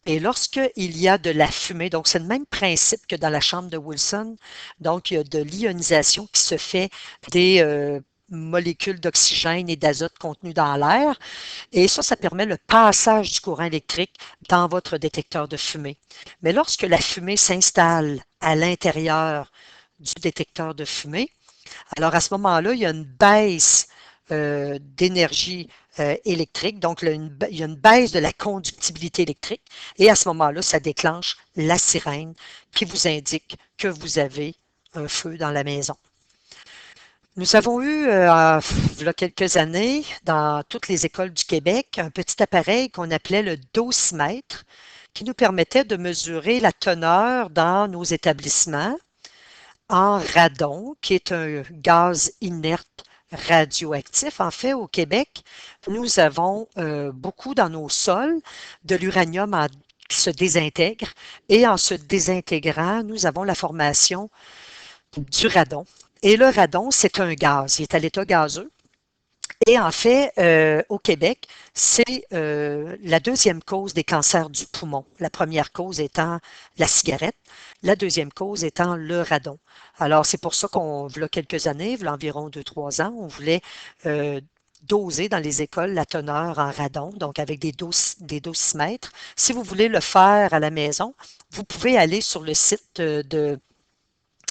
Et lorsqu'il y a de la fumée, donc c'est le même principe que dans la chambre de Wilson, donc il y a de l'ionisation qui se fait des molécules d'oxygène et d'azote contenues dans l'air. Et ça permet le passage du courant électrique dans votre détecteur de fumée. Mais lorsque la fumée s'installe à l'intérieur du détecteur de fumée, alors à ce moment-là, il y a une baisse d'énergie électrique, donc il y a une baisse de la conductibilité électrique, et à ce moment-là, ça déclenche la sirène qui vous indique que vous avez un feu dans la maison. Nous avons eu, il y a quelques années, dans toutes les écoles du Québec, un petit appareil qu'on appelait le dosimètre, qui nous permettait de mesurer la teneur dans nos établissements en radon, qui est un gaz inerte radioactif. En fait, au Québec, nous avons beaucoup dans nos sols de l'uranium qui se désintègre et en se désintégrant, nous avons la formation du radon. Et le radon, c'est un gaz, il est à l'état gazeux. Et en fait, au Québec, c'est la deuxième cause des cancers du poumon. La première cause étant la cigarette, la deuxième cause étant le radon. Alors, c'est pour ça il y a quelques années, il y a environ 2-3 ans, on voulait doser dans les écoles la teneur en radon, donc avec des dosismètres. Si vous voulez le faire à la maison, vous pouvez aller sur le site de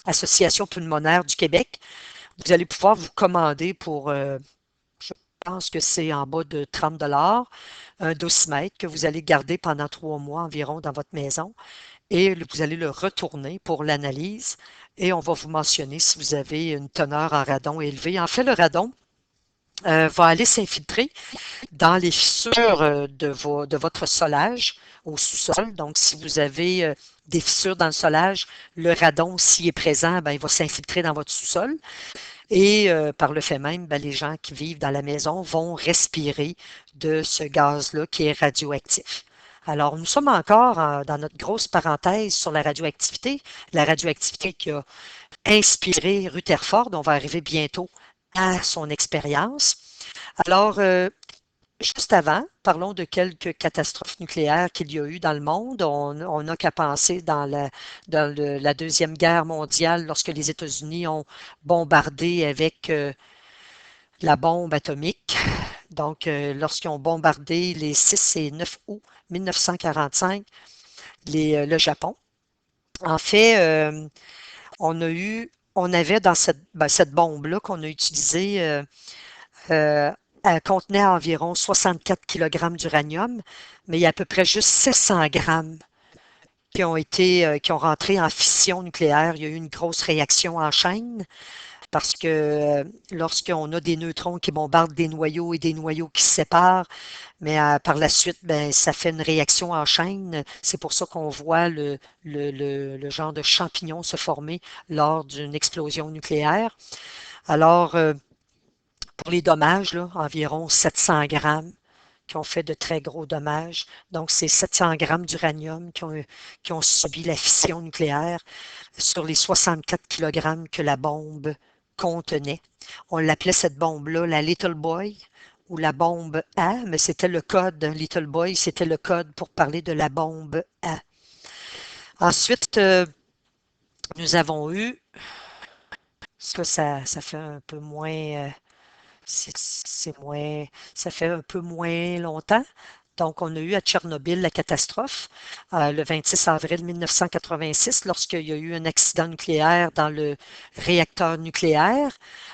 Association pulmonaire du Québec. Vous allez pouvoir vous commander pour, je pense que c'est en bas de 30 un dosimètre que vous allez garder pendant 3 mois environ dans votre maison et vous allez le retourner pour l'analyse et on va vous mentionner si vous avez une teneur en radon élevée. En fait, le radon va aller s'infiltrer dans les fissures de votre solage au sous-sol. Donc, si vous avez des fissures dans le solage, le radon, s'il est présent, ben, il va s'infiltrer dans votre sous-sol. Et par le fait même, ben, les gens qui vivent dans la maison vont respirer de ce gaz-là qui est radioactif. Alors, nous sommes encore dans notre grosse parenthèse sur la radioactivité qui a inspiré Rutherford. On va arriver bientôt à son expérience. Alors, juste avant, parlons de quelques catastrophes nucléaires qu'il y a eu dans le monde. On n'a qu'à penser dans la Deuxième Guerre mondiale, lorsque les États-Unis ont bombardé avec la bombe atomique. Donc, lorsqu'ils ont bombardé les 6 et 9 août 1945, le Japon. En fait, on avait dans cette bombe-là qu'on a utilisée, elle contenait environ 64 kg d'uranium, mais il y a à peu près juste 700 grammes qui ont rentré en fission nucléaire. Il y a eu une grosse réaction en chaîne parce que lorsqu'on a des neutrons qui bombardent des noyaux et des noyaux qui se séparent, mais par la suite, ben, ça fait une réaction en chaîne. C'est pour ça qu'on voit le genre de champignon se former lors d'une explosion nucléaire. Alors, pour les dommages, là, environ 700 grammes qui ont fait de très gros dommages. Donc, c'est 700 grammes d'uranium qui ont subi la fission nucléaire sur les 64 kilogrammes que la bombe contenait. On l'appelait cette bombe-là la Little Boy ou la bombe A, mais c'était le code. Little Boy, c'était le code pour parler de la bombe A. Ensuite, nous avons eu, ça fait un peu moins, c'est moins, ça fait un peu moins longtemps. Donc, on a eu à Tchernobyl la catastrophe le 26 avril 1986 lorsqu'il y a eu un accident nucléaire dans le réacteur nucléaire.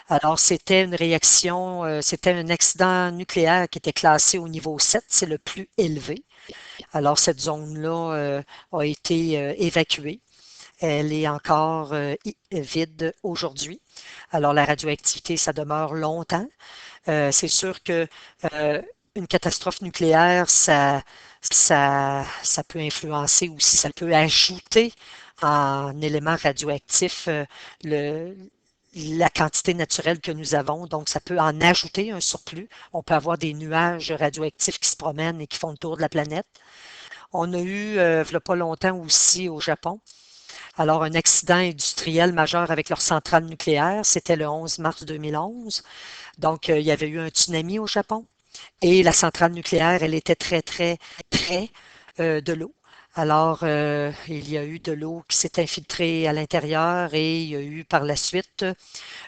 Alors, c'était une réaction, c'était un accident nucléaire qui était classé au niveau 7, c'est le plus élevé. Alors, cette zone-là a été évacuée. Elle est encore vide aujourd'hui. Alors, la radioactivité, ça demeure longtemps. C'est sûr que une catastrophe nucléaire, ça peut influencer aussi, ça peut ajouter en éléments radioactifs la quantité naturelle que nous avons. Donc, ça peut en ajouter un surplus. On peut avoir des nuages radioactifs qui se promènent et qui font le tour de la planète. On a eu, il n'y a pas longtemps aussi au Japon, alors un accident industriel majeur avec leur centrale nucléaire, c'était le 11 mars 2011. Donc, il y avait eu un tsunami au Japon et la centrale nucléaire, elle était très, très près de l'eau. Alors, il y a eu de l'eau qui s'est infiltrée à l'intérieur et il y a eu par la suite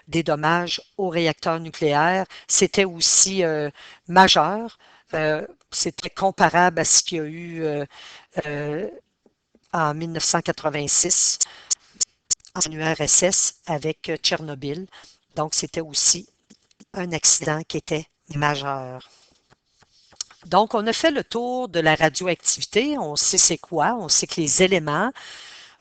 des dommages au réacteur nucléaire. C'était aussi majeur. C'était comparable à ce qu'il y a eu euh, en 1986 en URSS avec Tchernobyl. Donc, c'était aussi un accident qui était majeur. Donc, on a fait le tour de la radioactivité. On sait c'est quoi. On sait que les éléments,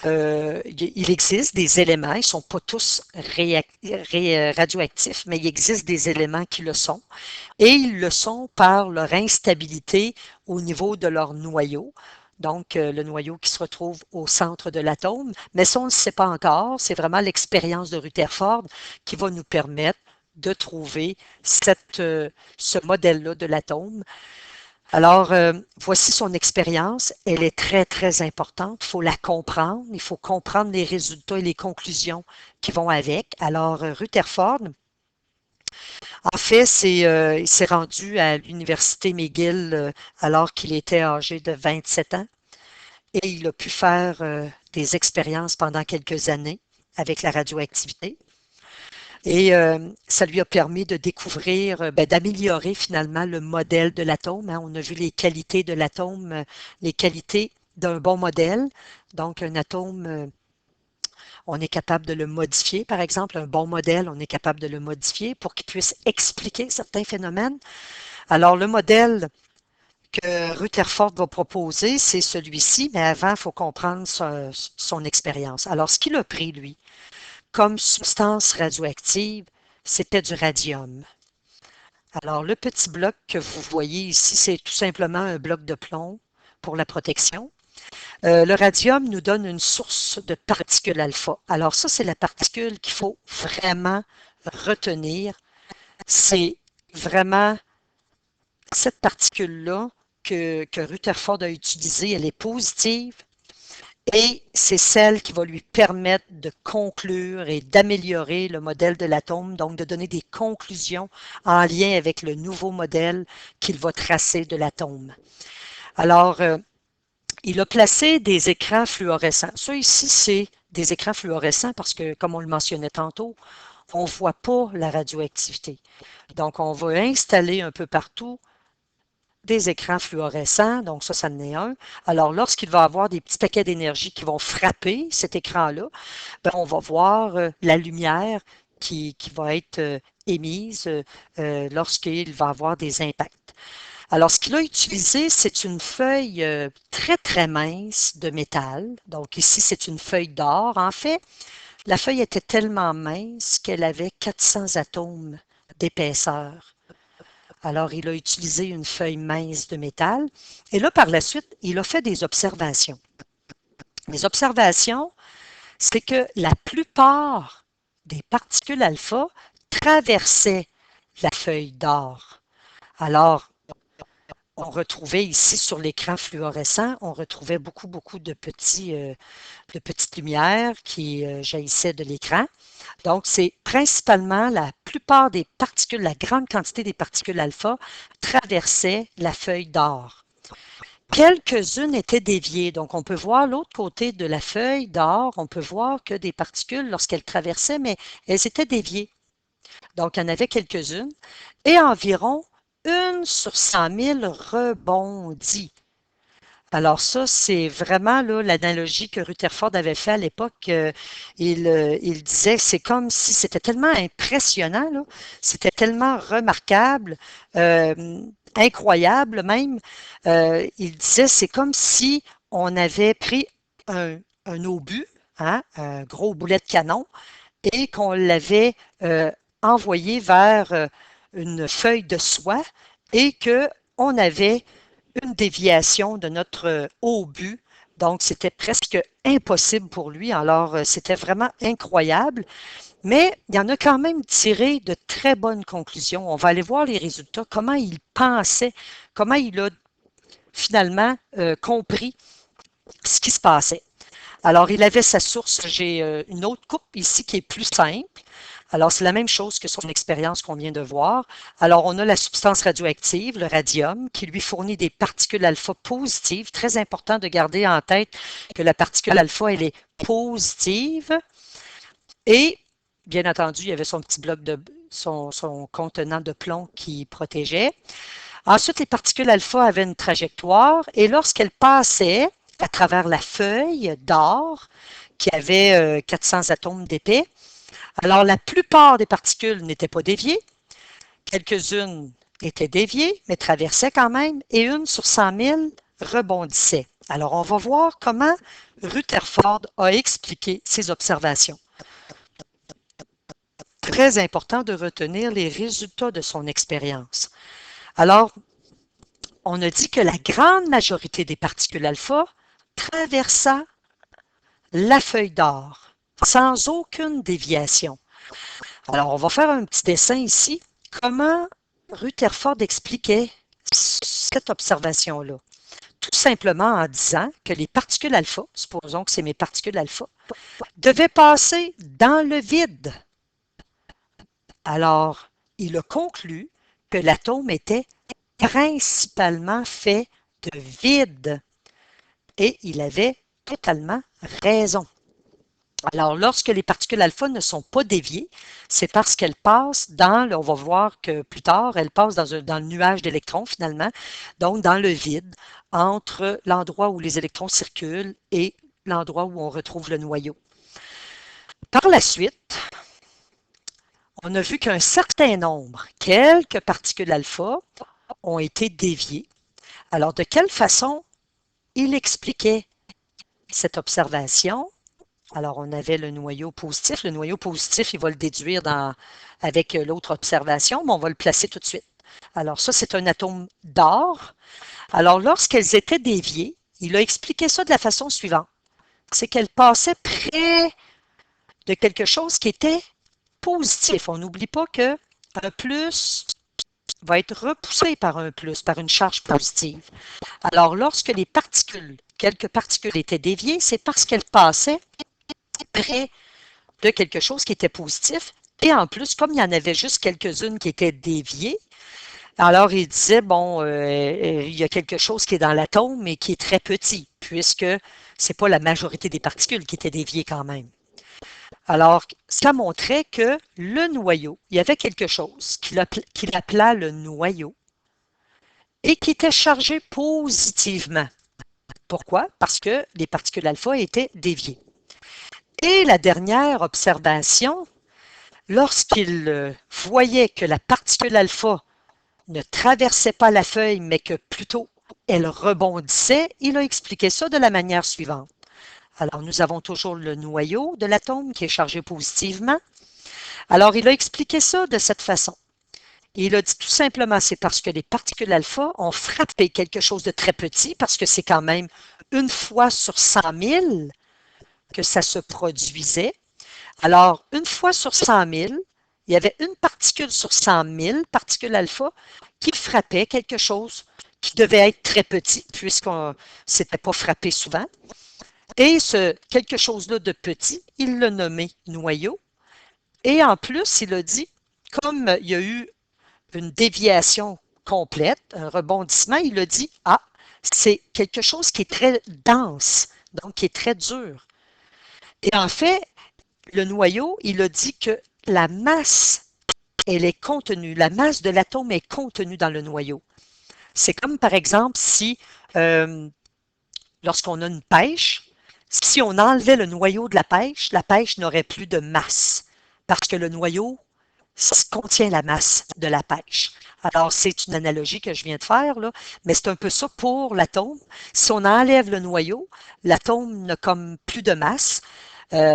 il existe des éléments. Ils ne sont pas tous radioactifs, mais il existe des éléments qui le sont. Et ils le sont par leur instabilité au niveau de leur noyau. Donc, le noyau qui se retrouve au centre de l'atome. Mais ça, on ne le sait pas encore. C'est vraiment l'expérience de Rutherford qui va nous permettre de trouver ce modèle-là de l'atome. Alors, voici son expérience. Elle est très, très importante. Il faut la comprendre. Il faut comprendre les résultats et les conclusions qui vont avec. Alors, Rutherford, en fait, il s'est rendu à l'université McGill alors qu'il était âgé de 27 ans et il a pu faire des expériences pendant quelques années avec la radioactivité. Et ça lui a permis de découvrir, d'améliorer finalement le modèle de l'atome, hein. On a vu les qualités de l'atome, les qualités d'un bon modèle. Donc, un atome, on est capable de le modifier, par exemple, un bon modèle, on est capable de le modifier pour qu'il puisse expliquer certains phénomènes. Alors, le modèle que Rutherford va proposer, c'est celui-ci, mais avant, il faut comprendre son expérience. Alors, ce qu'il a pris, lui, comme substance radioactive, c'était du radium. Alors, le petit bloc que vous voyez ici, c'est tout simplement un bloc de plomb pour la protection. Le radium nous donne une source de particules alpha. Alors ça, c'est la particule qu'il faut vraiment retenir. C'est vraiment cette particule-là que Rutherford a utilisée. Elle est positive et c'est celle qui va lui permettre de conclure et d'améliorer le modèle de l'atome, donc de donner des conclusions en lien avec le nouveau modèle qu'il va tracer de l'atome. Alors, il a placé des écrans fluorescents. Ça ici, c'est des écrans fluorescents parce que, comme on le mentionnait tantôt, on ne voit pas la radioactivité. Donc, on va installer un peu partout des écrans fluorescents. Donc, ça en est un. Alors, lorsqu'il va avoir des petits paquets d'énergie qui vont frapper cet écran-là, on va voir la lumière qui va être émise lorsqu'il va avoir des impacts. Alors, ce qu'il a utilisé, c'est une feuille très, très mince de métal. Donc, ici, c'est une feuille d'or. En fait, la feuille était tellement mince qu'elle avait 400 atomes d'épaisseur. Alors, il a utilisé une feuille mince de métal. Et là, par la suite, il a fait des observations. Les observations, c'est que la plupart des particules alpha traversaient la feuille d'or. Alors, on retrouvait ici sur l'écran fluorescent, on retrouvait beaucoup, beaucoup de petites lumières qui jaillissaient de l'écran. Donc, c'est principalement la plupart des particules, la grande quantité des particules alpha traversaient la feuille d'or. Quelques-unes étaient déviées. Donc, on peut voir l'autre côté de la feuille d'or, on peut voir que des particules, lorsqu'elles traversaient, mais elles étaient déviées. Donc, il y en avait quelques-unes. Et environ 1 sur 100 000 rebondit. Alors ça, c'est vraiment là, l'analogie que Rutherford avait fait à l'époque. Il disait, c'est comme si c'était tellement impressionnant, là, c'était tellement remarquable, incroyable même. Il disait, c'est comme si on avait pris un obus, hein, un gros boulet de canon, et qu'on l'avait envoyé vers une feuille de soie et qu'on avait une déviation de notre haut but. Donc, c'était presque impossible pour lui. Alors, c'était vraiment incroyable. Mais il y en a quand même tiré de très bonnes conclusions. On va aller voir les résultats, comment il pensait, comment il a finalement compris ce qui se passait. Alors, il avait sa source. J'ai une autre coupe ici qui est plus simple. Alors, c'est la même chose que son expérience qu'on vient de voir. Alors, on a la substance radioactive, le radium, qui lui fournit des particules alpha positives. Très important de garder en tête que la particule alpha, elle est positive. Et, bien entendu, il y avait son petit bloc de son contenant de plomb qui protégeait. Ensuite, les particules alpha avaient une trajectoire et lorsqu'elles passaient à travers la feuille d'or, qui avait 400 atomes d'épais, alors la plupart des particules n'étaient pas déviées, quelques-unes étaient déviées, mais traversaient quand même, et 1 sur 100 000 rebondissaient. Alors, on va voir comment Rutherford a expliqué ses observations. Très important de retenir les résultats de son expérience. Alors, on a dit que la grande majorité des particules alpha traversa la feuille d'or sans aucune déviation. Alors, on va faire un petit dessin ici. Comment Rutherford expliquait cette observation-là? Tout simplement en disant que les particules alpha, supposons que c'est mes particules alpha, devaient passer dans le vide. Alors, il a conclu que l'atome était principalement fait de vide. Et il avait totalement raison. Alors, lorsque les particules alpha ne sont pas déviées, c'est parce qu'elles passent dans, on va voir que plus tard, elles passent dans le nuage d'électrons finalement, donc dans le vide, entre l'endroit où les électrons circulent et l'endroit où on retrouve le noyau. Par la suite, on a vu qu'un certain nombre, quelques particules alpha, ont été déviées. Alors, de quelle façon il expliquait cette observation? Alors, on avait le noyau positif. Le noyau positif, il va le déduire avec l'autre observation, mais on va le placer tout de suite. Alors, ça, c'est un atome d'or. Alors, lorsqu'elles étaient déviées, il a expliqué ça de la façon suivante. C'est qu'elles passaient près de quelque chose qui était positif. On n'oublie pas qu'un plus va être repoussé par un plus, par une charge positive. Alors, lorsque quelques particules étaient déviées, c'est parce qu'elles passaient près de quelque chose qui était positif. Et en plus, comme il y en avait juste quelques-unes qui étaient déviées, alors il disait, bon, il y a quelque chose qui est dans l'atome, mais qui est très petit, puisque c'est pas la majorité des particules qui étaient déviées quand même. Alors, ça montrait que le noyau, il y avait quelque chose qu'il appela le noyau et qui était chargé positivement. Pourquoi? Parce que les particules alpha étaient déviées. Et la dernière observation, lorsqu'il voyait que la particule alpha ne traversait pas la feuille, mais que plutôt elle rebondissait, il a expliqué ça de la manière suivante. Alors, nous avons toujours le noyau de l'atome qui est chargé positivement. Alors, il a expliqué ça de cette façon. Il a dit tout simplement, c'est parce que les particules alpha ont frappé quelque chose de très petit, parce que c'est quand même une fois sur 100 000 que ça se produisait. Alors, une fois sur 100 000, il y avait une particule sur 100 000 particules alpha qui frappait quelque chose qui devait être très petit, puisqu'on ne s'était pas frappé souvent. Et ce quelque chose-là de petit, il l'a nommé noyau. Et en plus, il a dit, comme il y a eu une déviation complète, un rebondissement, il a dit, ah, c'est quelque chose qui est très dense, donc qui est très dur. Et en fait, le noyau, il a dit que la masse, elle est contenue, la masse de l'atome est contenue dans le noyau. C'est comme, par exemple, si, lorsqu'on a une pêche, si on enlevait le noyau de la pêche n'aurait plus de masse, parce que le noyau contient la masse de la pêche. Alors, c'est une analogie que je viens de faire, là, mais c'est un peu ça pour l'atome. Si on enlève le noyau, l'atome n'a comme plus de masse,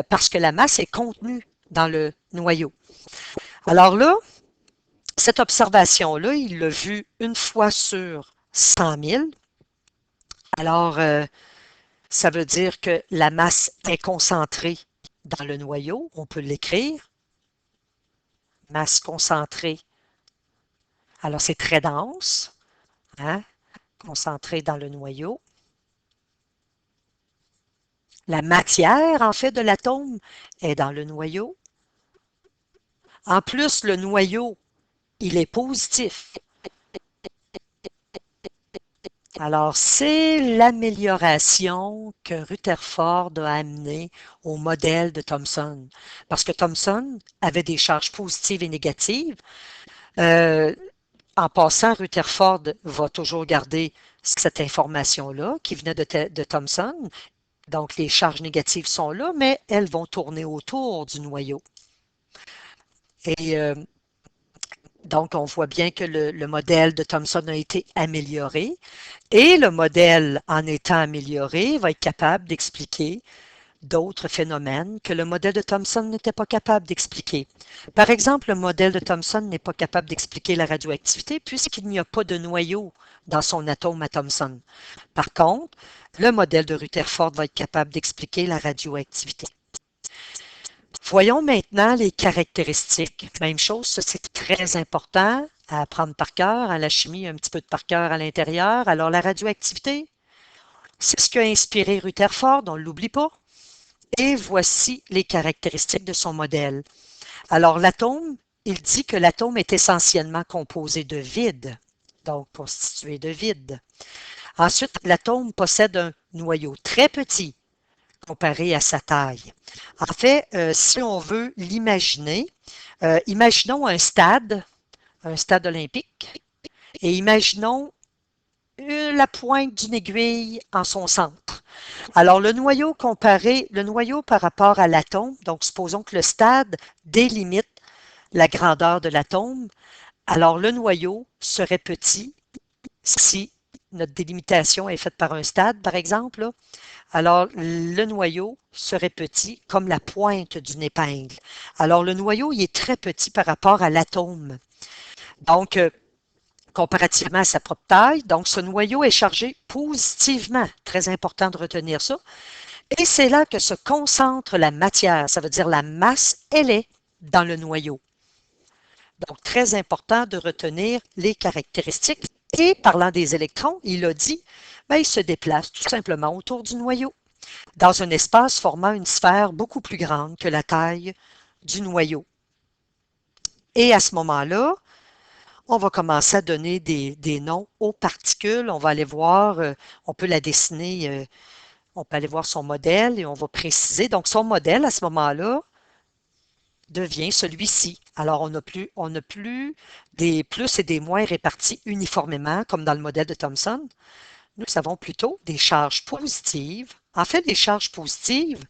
parce que la masse est contenue dans le noyau. Alors là, cette observation-là, il l'a vue une fois sur 100 000. Alors, ça veut dire que la masse est concentrée dans le noyau. On peut l'écrire. Masse concentrée. Alors, c'est très dense, hein, concentrée dans le noyau. La matière, en fait, de l'atome est dans le noyau. En plus, le noyau, il est positif. Alors, c'est l'amélioration que Rutherford a amenée au modèle de Thomson. Parce que Thomson avait des charges positives et négatives. En passant, Rutherford va toujours garder cette information-là qui venait de Thomson. Donc, les charges négatives sont là, mais elles vont tourner autour du noyau. Et donc, on voit bien que le modèle de Thomson a été amélioré. Et le modèle, en étant amélioré, va être capable d'expliquer d'autres phénomènes que le modèle de Thomson n'était pas capable d'expliquer. Par exemple, le modèle de Thomson n'est pas capable d'expliquer la radioactivité puisqu'il n'y a pas de noyau dans son atome à Thomson. Par contre, le modèle de Rutherford va être capable d'expliquer la radioactivité. Voyons maintenant les caractéristiques. Même chose, ça c'est très important à apprendre par cœur. À la chimie, un petit peu de par cœur à l'intérieur. Alors la radioactivité, c'est ce qui a inspiré Rutherford, on ne l'oublie pas. Et voici les caractéristiques de son modèle. Alors l'atome, il dit que l'atome est essentiellement composé de vide, donc constitué de vide. Ensuite, l'atome possède un noyau très petit, comparé à sa taille. En fait, si on veut l'imaginer, imaginons un stade olympique, et imaginons la pointe d'une aiguille en son centre. Alors, le noyau par rapport à l'atome, donc supposons que le stade délimite la grandeur de l'atome, alors le noyau serait petit si notre délimitation est faite par un stade, par exemple, là. Alors, le noyau serait petit comme la pointe d'une épingle. Alors, le noyau, il est très petit par rapport à l'atome. Donc, comparativement à sa propre taille, donc ce noyau est chargé positivement. Très important de retenir ça. Et c'est là que se concentre la matière. Ça veut dire la masse, elle est dans le noyau. Donc, très important de retenir les caractéristiques. Et parlant des électrons, il a dit, ben, ils se déplacent tout simplement autour du noyau, dans un espace formant une sphère beaucoup plus grande que la taille du noyau. Et à ce moment-là, on va commencer à donner des noms aux particules. On va aller voir, on peut la dessiner, on peut aller voir son modèle et on va préciser. Donc, son modèle, à ce moment-là, devient celui-ci. Alors, on n'a plus des plus et des moins répartis uniformément, comme dans le modèle de Thomson. Nous avons plutôt des charges positives. En fait, les charges positives,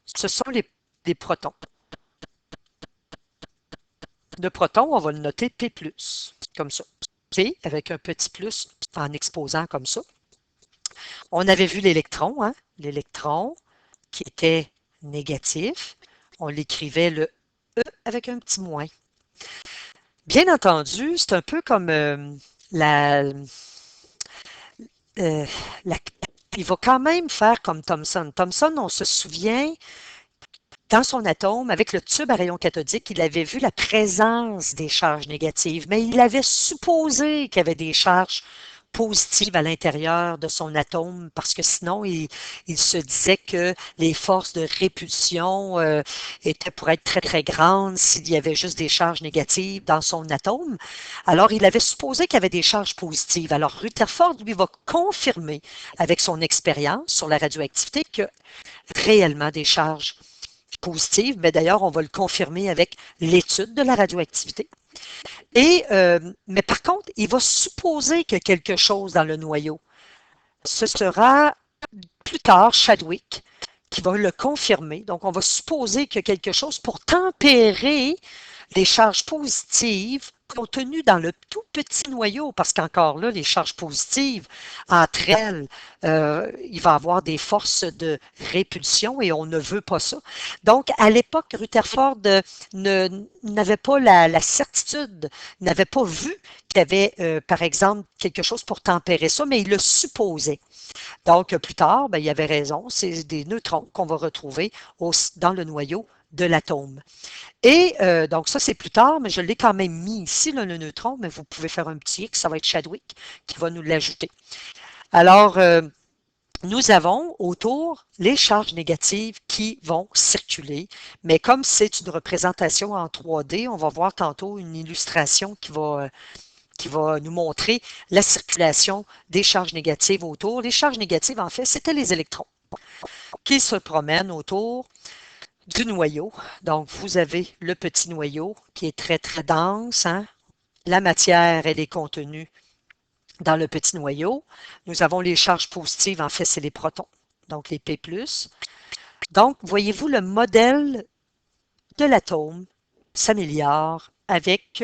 ce sont les protons. Le proton, on va le noter P+, comme ça. P avec un petit plus en exposant comme ça. On avait vu l'électron, hein? L'électron qui était négatif. On l'écrivait le E avec un petit moins. Bien entendu, c'est un peu comme la, euh, la- il va quand même faire comme Thomson. Thomson, on se souvient, dans son atome, avec le tube à rayon cathodique, il avait vu la présence des charges négatives, mais il avait supposé qu'il y avait des charges positives à l'intérieur de son atome, parce que sinon, il se disait que les forces de répulsion étaient pour être très, très grandes s'il y avait juste des charges négatives dans son atome. Alors, il avait supposé qu'il y avait des charges positives. Alors, Rutherford, lui, va confirmer avec son expérience sur la radioactivité que réellement des charges positive, mais d'ailleurs, on va le confirmer avec l'étude de la radioactivité. Mais par contre, il va supposer que quelque chose dans le noyau. Ce sera plus tard Chadwick qui va le confirmer. Donc, on va supposer qu'il y a quelque chose pour tempérer les charges positives contenues dans le tout petit noyau, parce qu'encore là, les charges positives, entre elles, il va y avoir des forces de répulsion et on ne veut pas ça. Donc, à l'époque, Rutherford n'avait pas la certitude, n'avait pas vu qu'il y avait, par exemple, quelque chose pour tempérer ça, mais il le supposait. Donc, plus tard, ben, il y avait raison, c'est des neutrons qu'on va retrouver dans le noyau de l'atome. Et donc, ça, c'est plus tard, mais je l'ai quand même mis ici, là, le neutron, mais vous pouvez faire un petit X, ça va être Chadwick qui va nous l'ajouter. Alors, nous avons autour les charges négatives qui vont circuler, mais comme c'est une représentation en 3D, on va voir tantôt une illustration qui va nous montrer la circulation des charges négatives autour. Les charges négatives, en fait, c'était les électrons qui se promènent autour du noyau. Donc, vous avez le petit noyau qui est très, très dense, hein? La matière, elle est contenue dans le petit noyau. Nous avons les charges positives, en fait, c'est les protons, donc les P+. Donc, voyez-vous, le modèle de l'atome s'améliore avec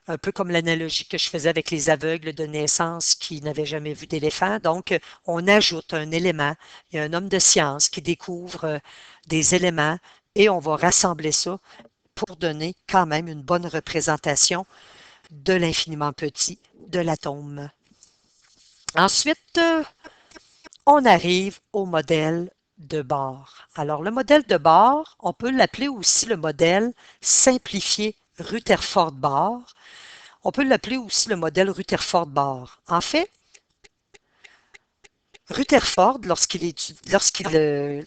un peu comme l'analogie que je faisais avec les aveugles de naissance qui n'avaient jamais vu d'éléphant. Donc, on ajoute un élément. Il y a un homme de science qui découvre des éléments et on va rassembler ça pour donner quand même une bonne représentation de l'infiniment petit de l'atome. Ensuite, on arrive au modèle de Bohr. Alors, le modèle de Bohr, on peut l'appeler aussi le modèle simplifié Rutherford-Bohr. On peut l'appeler aussi le modèle Rutherford-Bohr. En fait, Rutherford, lorsqu'il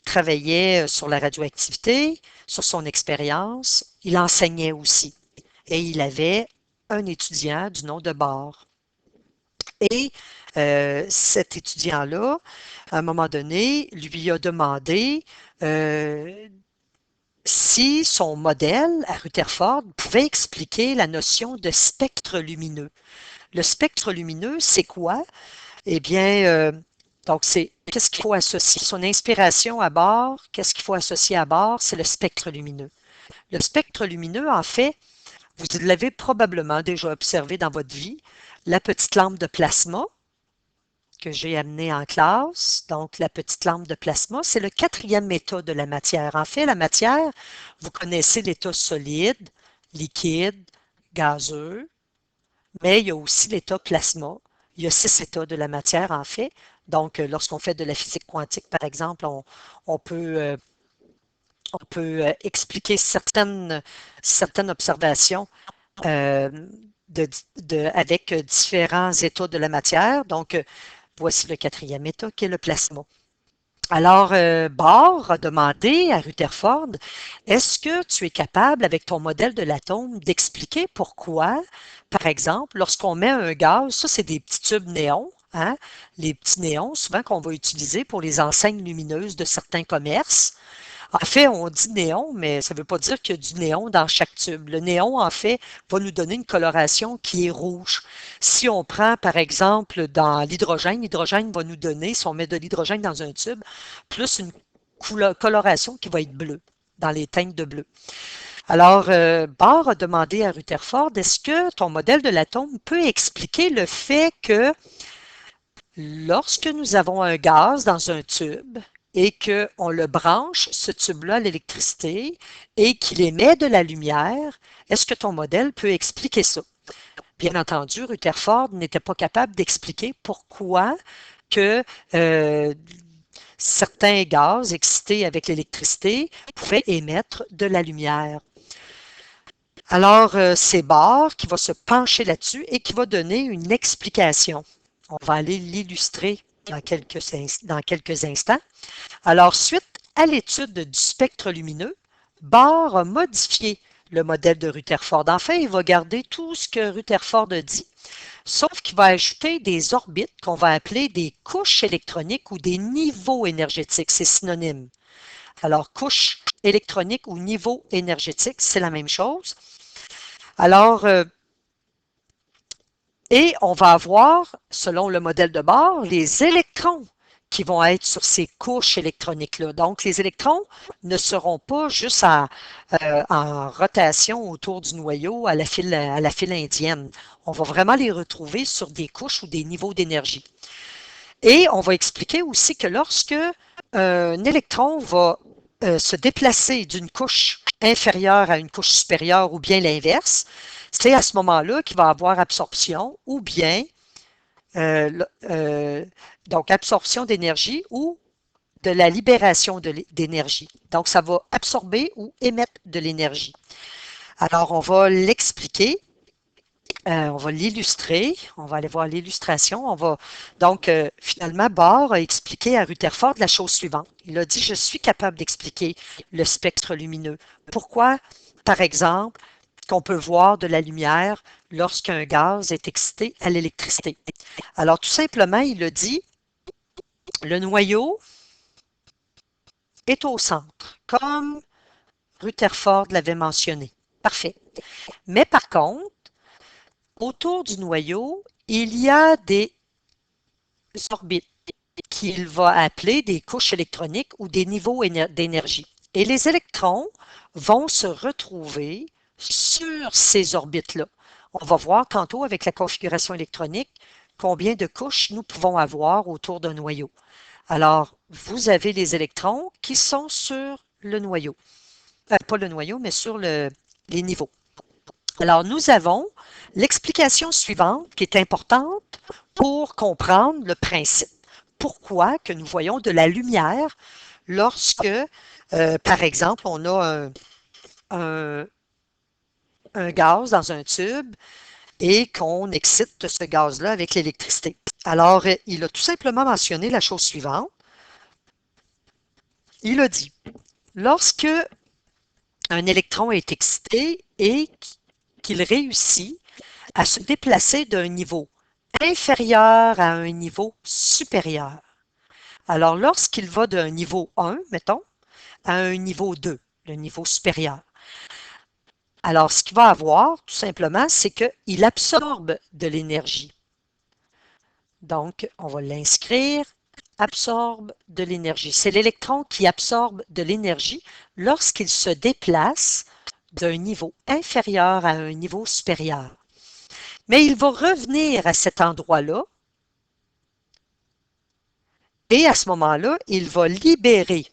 travaillait sur la radioactivité, sur son expérience, il enseignait aussi. Et il avait un étudiant du nom de Bohr. Et cet étudiant-là, à un moment donné, lui a demandé si son modèle à Rutherford pouvait expliquer la notion de spectre lumineux. Le spectre lumineux, c'est quoi? Eh bien, donc c'est qu'est-ce qu'il faut associer? Son inspiration à bord, qu'est-ce qu'il faut associer à bord? C'est le spectre lumineux. Le spectre lumineux, en fait, vous l'avez probablement déjà observé dans votre vie, la petite lampe de plasma que j'ai amenée en classe. Donc, la petite lampe de plasma, c'est le quatrième état de la matière. En fait, la matière, vous connaissez l'état solide, liquide, gazeux, mais il y a aussi l'état plasma. Il y a 6 états de la matière, en fait. Donc, lorsqu'on fait de la physique quantique, par exemple, on peut, euh, on peut expliquer certaines observations euh, avec différents états de la matière. Donc, voici le quatrième état qui est le plasma. Alors, Bohr a demandé à Rutherford, est-ce que tu es capable, avec ton modèle de l'atome, d'expliquer pourquoi, par exemple, lorsqu'on met un gaz, ça c'est des petits tubes néons, hein, les petits néons, souvent qu'on va utiliser pour les enseignes lumineuses de certains commerces. En fait, on dit néon, mais ça ne veut pas dire qu'il y a du néon dans chaque tube. Le néon, en fait, va nous donner une coloration qui est rouge. Si on prend, par exemple, dans l'hydrogène va nous donner, si on met de l'hydrogène dans un tube, plus une coloration qui va être bleue, dans les teintes de bleu. Alors, Bohr a demandé à Rutherford, est-ce que ton modèle de l'atome peut expliquer le fait que lorsque nous avons un gaz dans un tube et qu'on le branche, ce tube-là, à l'électricité, et qu'il émet de la lumière, est-ce que ton modèle peut expliquer ça? Bien entendu, Rutherford n'était pas capable d'expliquer pourquoi que certains gaz excités avec l'électricité pouvaient émettre de la lumière. Alors, c'est Bohr qui va se pencher là-dessus et qui va donner une explication. On va aller l'illustrer dans quelques instants. Alors, suite à l'étude du spectre lumineux, Bohr a modifié le modèle de Rutherford. En fait, il va garder tout ce que Rutherford a dit, sauf qu'il va ajouter des orbites qu'on va appeler des couches électroniques ou des niveaux énergétiques. C'est synonyme. Alors, couche électronique ou niveau énergétique, c'est la même chose. Alors, et on va avoir, selon le modèle de Bohr, les électrons qui vont être sur ces couches électroniques-là. Donc, les électrons ne seront pas juste en rotation autour du noyau à la file indienne. On va vraiment les retrouver sur des couches ou des niveaux d'énergie. Et on va expliquer aussi que lorsque un électron va se déplacer d'une couche inférieure à une couche supérieure ou bien l'inverse, c'est à ce moment-là qu'il va avoir absorption ou bien donc absorption d'énergie ou de la libération d'énergie. Donc, ça va absorber ou émettre de l'énergie. Alors, on va l'expliquer, on va l'illustrer, on va aller voir l'illustration. Donc, finalement, Bohr a expliqué à Rutherford la chose suivante. Il a dit, je suis capable d'expliquer le spectre lumineux. Pourquoi, par exemple, qu'on peut voir de la lumière lorsqu'un gaz est excité à l'électricité. Alors, tout simplement, il a dit, le noyau est au centre, comme Rutherford l'avait mentionné. Parfait. Mais par contre, autour du noyau, il y a des orbites qu'il va appeler des couches électroniques ou des niveaux d'énergie. Et les électrons vont se retrouver sur ces orbites-là. On va voir tantôt avec la configuration électronique combien de couches nous pouvons avoir autour d'un noyau. Alors, vous avez les électrons qui sont sur le noyau. Pas le noyau, mais sur les niveaux. Alors, nous avons l'explication suivante qui est importante pour comprendre le principe. Pourquoi que nous voyons de la lumière lorsque, par exemple, on a un gaz dans un tube et qu'on excite ce gaz-là avec l'électricité. Alors, il a tout simplement mentionné la chose suivante. Il a dit, lorsque un électron est excité et qu'il réussit à se déplacer d'un niveau inférieur à un niveau supérieur. Alors, lorsqu'il va d'un niveau 1, mettons, à un niveau 2, le niveau supérieur, alors ce qu'il va avoir, tout simplement, c'est qu'il absorbe de l'énergie. Donc, on va l'inscrire, absorbe de l'énergie. C'est l'électron qui absorbe de l'énergie lorsqu'il se déplace d'un niveau inférieur à un niveau supérieur. Mais il va revenir à cet endroit-là et à ce moment-là, il va libérer.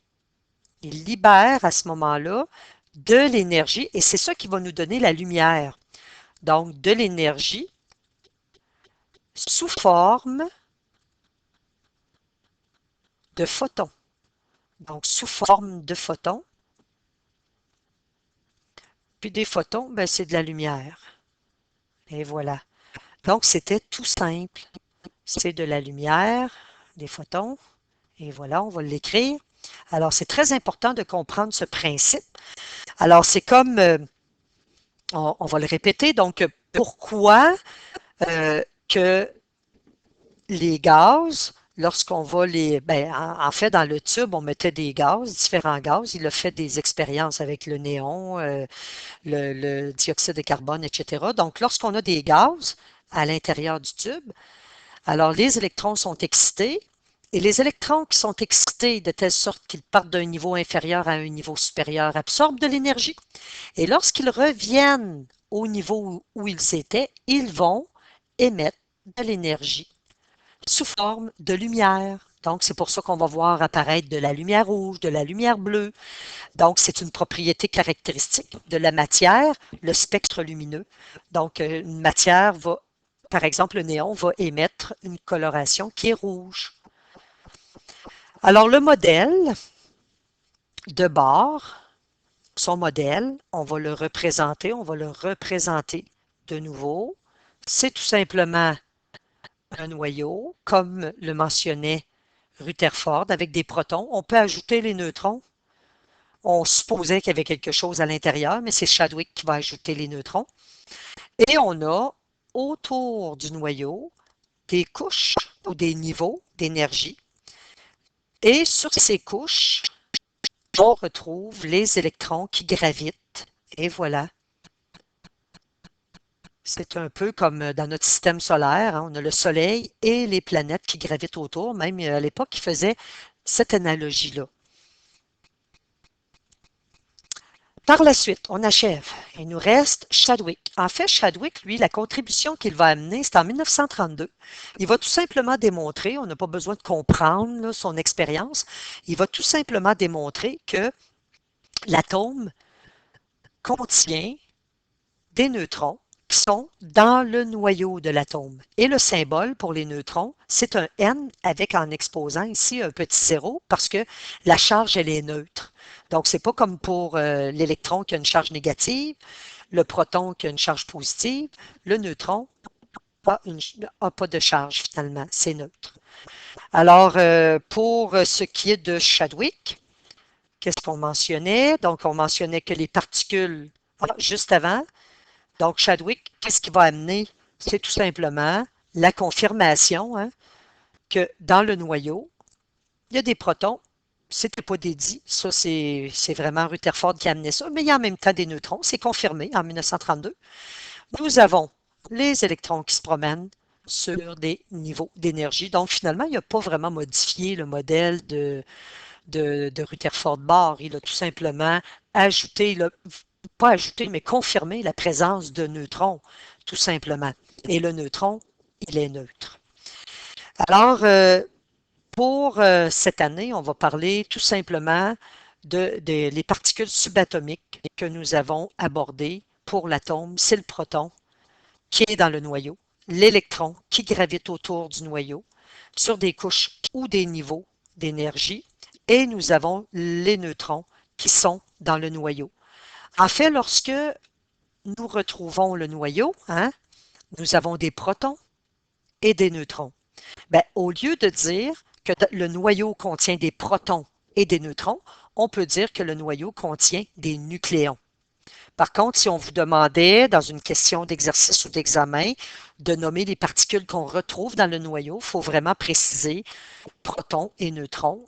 Il libère à ce moment-là de l'énergie et c'est ça qui va nous donner la lumière. Donc, de l'énergie sous forme de photons. Donc, sous forme de photons. Puis des photons, ben, c'est de la lumière. Et voilà. Donc, c'était tout simple. C'est de la lumière, des photons. Et voilà, on va l'écrire. Alors, c'est très important de comprendre ce principe. Alors, c'est comme, on va le répéter, donc, pourquoi que les gaz, lorsqu'on va les... Ben, en fait, dans le tube, on mettait des gaz, différents gaz. Il a fait des expériences avec le néon, le dioxyde de carbone, etc. Donc, lorsqu'on a des gaz à l'intérieur du tube, alors les électrons sont excités et les électrons qui sont excités de telle sorte qu'ils partent d'un niveau inférieur à un niveau supérieur absorbent de l'énergie. Et lorsqu'ils reviennent au niveau où ils étaient, ils vont émettre de l'énergie sous forme de lumière. Donc, c'est pour ça qu'on va voir apparaître de la lumière rouge, de la lumière bleue. Donc, c'est une propriété caractéristique de la matière, le spectre lumineux. Donc, une matière va, par exemple, le néon va émettre une coloration qui est rouge. Alors, le modèle de bord, son modèle, on va le représenter de nouveau. C'est tout simplement un noyau, comme le mentionnait Rutherford, avec des protons. On peut ajouter les neutrons. On supposait qu'il y avait quelque chose à l'intérieur, mais c'est Chadwick qui va ajouter les neutrons. Et on a autour du noyau des couches ou des niveaux d'énergie. Et sur ces couches, on retrouve les électrons qui gravitent. Et voilà. C'est un peu comme dans notre système solaire, hein, on a le Soleil et les planètes qui gravitent autour. Même à l'époque, ils faisaient cette analogie-là. Par la suite, on achève. Il nous reste Chadwick. En fait, Chadwick, lui, la contribution qu'il va amener, c'est en 1932. Il va tout simplement démontrer, on n'a pas besoin de comprendre là, son expérience, il va tout simplement démontrer que l'atome contient des neutrons qui sont dans le noyau de l'atome. Et le symbole pour les neutrons, c'est un N avec en exposant ici un petit zéro parce que la charge, elle est neutre. Donc, c'est pas comme pour l'électron qui a une charge négative, le proton qui a une charge positive, le neutron n'a pas de charge finalement, c'est neutre. Alors, pour ce qui est de Chadwick, qu'est-ce qu'on mentionnait? Donc, on mentionnait que les particules, juste avant, donc, Chadwick, qu'est-ce qu'il va amener? C'est tout simplement la confirmation hein, que dans le noyau, il y a des protons. C'était pas dédit. Ça, c'est vraiment Rutherford qui a amené ça. Mais il y a en même temps des neutrons. C'est confirmé en 1932. Nous avons les électrons qui se promènent sur des niveaux d'énergie. Donc, finalement, il n'a pas vraiment modifié le modèle de Rutherford-Bohr. Il a tout simplement ajouté, pas ajouté, mais confirmé la présence de neutrons, tout simplement. Et le neutron, il est neutre. Alors, pour cette année, on va parler tout simplement les particules subatomiques que nous avons abordées pour l'atome. C'est le proton qui est dans le noyau, l'électron qui gravite autour du noyau sur des couches ou des niveaux d'énergie, et nous avons les neutrons qui sont dans le noyau. En fait, lorsque nous retrouvons le noyau, hein, nous avons des protons et des neutrons. Ben, au lieu de dire que le noyau contient des protons et des neutrons, on peut dire que le noyau contient des nucléons. Par contre, si on vous demandait, dans une question d'exercice ou d'examen, de nommer les particules qu'on retrouve dans le noyau, il faut vraiment préciser protons et neutrons,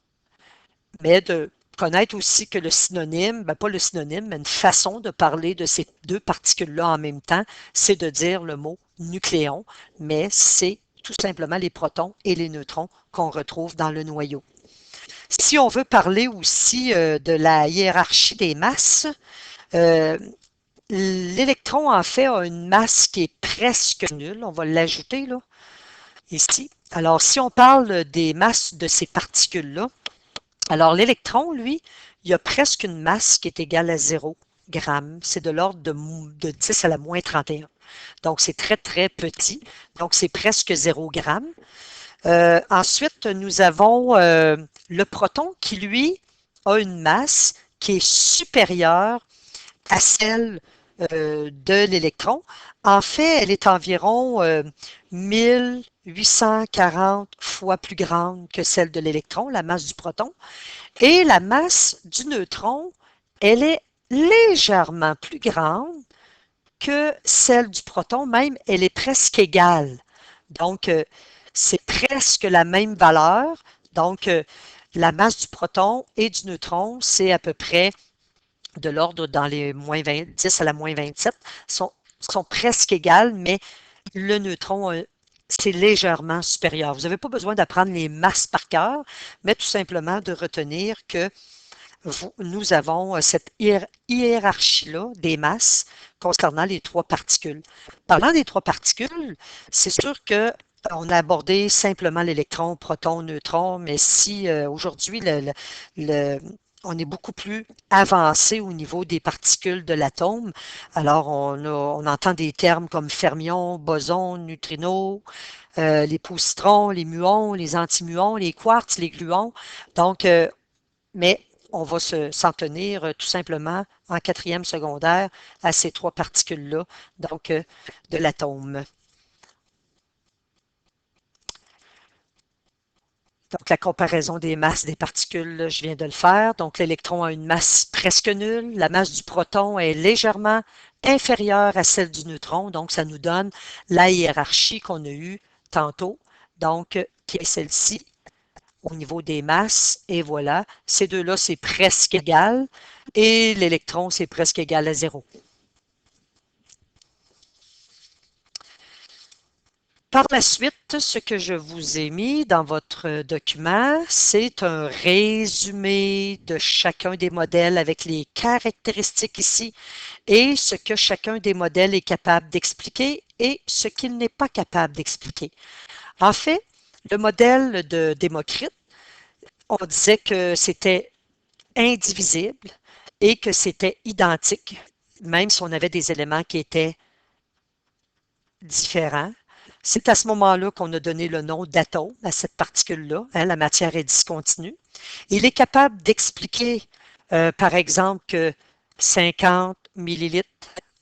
mais de connaître aussi que le synonyme, ben pas le synonyme, mais une façon de parler de ces deux particules-là en même temps, c'est de dire le mot nucléon, mais c'est tout simplement les protons et les neutrons qu'on retrouve dans le noyau. Si on veut parler aussi de la hiérarchie des masses, euh, l'électron, en fait, a une masse qui est presque nulle. On va l'ajouter là, ici. Alors, si on parle des masses de ces particules-là, alors l'électron, lui, il a presque une masse qui est égale à 0 grammes. C'est de l'ordre de 10 à la moins 31. Donc, c'est très, très petit. Donc, c'est presque 0 gramme. Ensuite, nous avons le proton qui, lui, a une masse qui est supérieure à celle de l'électron. En fait, elle est environ 1840 fois plus grande que celle de l'électron, la masse du proton. Et la masse du neutron, elle est légèrement plus grande que celle du proton, même elle est presque égale. Donc, c'est presque la même valeur. Donc, la masse du proton et du neutron, c'est à peu près de l'ordre dans les moins 20, 10 à la moins 27, sont presque égales, mais le neutron, c'est légèrement supérieur. Vous n'avez pas besoin d'apprendre les masses par cœur, mais tout simplement de retenir que nous avons cette hiérarchie-là des masses concernant les trois particules. Parlant des trois particules, c'est sûr que on a abordé simplement l'électron, proton, neutron, mais si aujourd'hui on est beaucoup plus avancé au niveau des particules de l'atome, alors on entend des termes comme fermions, bosons, neutrinos, les positrons, les muons, les antimuons, les quarks, les gluons. Donc, mais on va s'en tenir tout simplement en quatrième secondaire à ces trois particules-là, donc de l'atome. Donc, la comparaison des masses des particules, je viens de le faire. Donc, l'électron a une masse presque nulle. La masse du proton est légèrement inférieure à celle du neutron. Donc, ça nous donne la hiérarchie qu'on a eue tantôt. Donc, qui est celle-ci au niveau des masses. Et voilà, ces deux-là, c'est presque égal. Et l'électron, c'est presque égal à 0. Par la suite, ce que je vous ai mis dans votre document, c'est un résumé de chacun des modèles avec les caractéristiques ici et ce que chacun des modèles est capable d'expliquer et ce qu'il n'est pas capable d'expliquer. En fait, le modèle de Démocrite, on disait que c'était indivisible et que c'était identique, même si on avait des éléments qui étaient différents. C'est à ce moment-là qu'on a donné le nom d'atome à cette particule-là. Hein, la matière est discontinue. Il est capable d'expliquer, par exemple, que 50 millilitres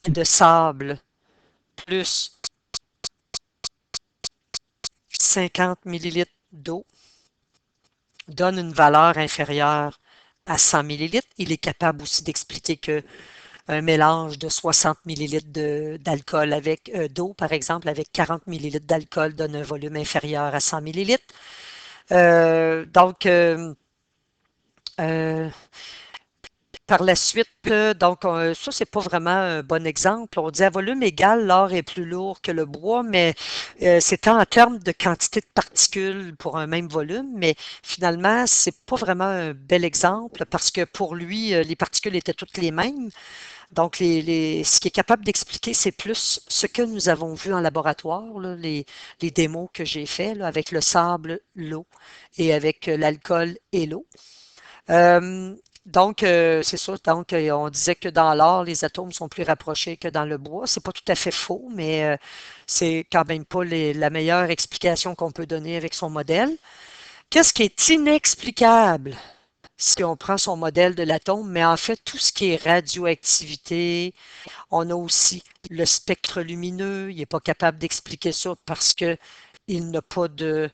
de sable plus 50 millilitres d'eau donne une valeur inférieure à 100 millilitres. Il est capable aussi d'expliquer que un mélange de 60 millilitres d'alcool avec d'eau, par exemple, avec 40 millilitres d'alcool donne un volume inférieur à 100 millilitres. Donc, par la suite, donc ça, c'est pas vraiment un bon exemple. On dit à volume égal, l'or est plus lourd que le bois, mais c'est en termes de quantité de particules pour un même volume, mais finalement, c'est pas vraiment un bel exemple parce que pour lui, les particules étaient toutes les mêmes. Donc, ce qui est capable d'expliquer, c'est plus ce que nous avons vu en laboratoire, là, les démos que j'ai fait là, avec le sable, l'eau et avec l'alcool et l'eau. Donc, c'est ça. Donc, on disait que dans l'or, les atomes sont plus rapprochés que dans le bois. C'est pas tout à fait faux, mais c'est quand même pas la meilleure explication qu'on peut donner avec son modèle. Qu'est-ce qui est inexplicable si on prend son modèle de l'atome? Mais en fait, tout ce qui est radioactivité, on a aussi le spectre lumineux. Il n'est pas capable d'expliquer ça parce qu'il n'a pas de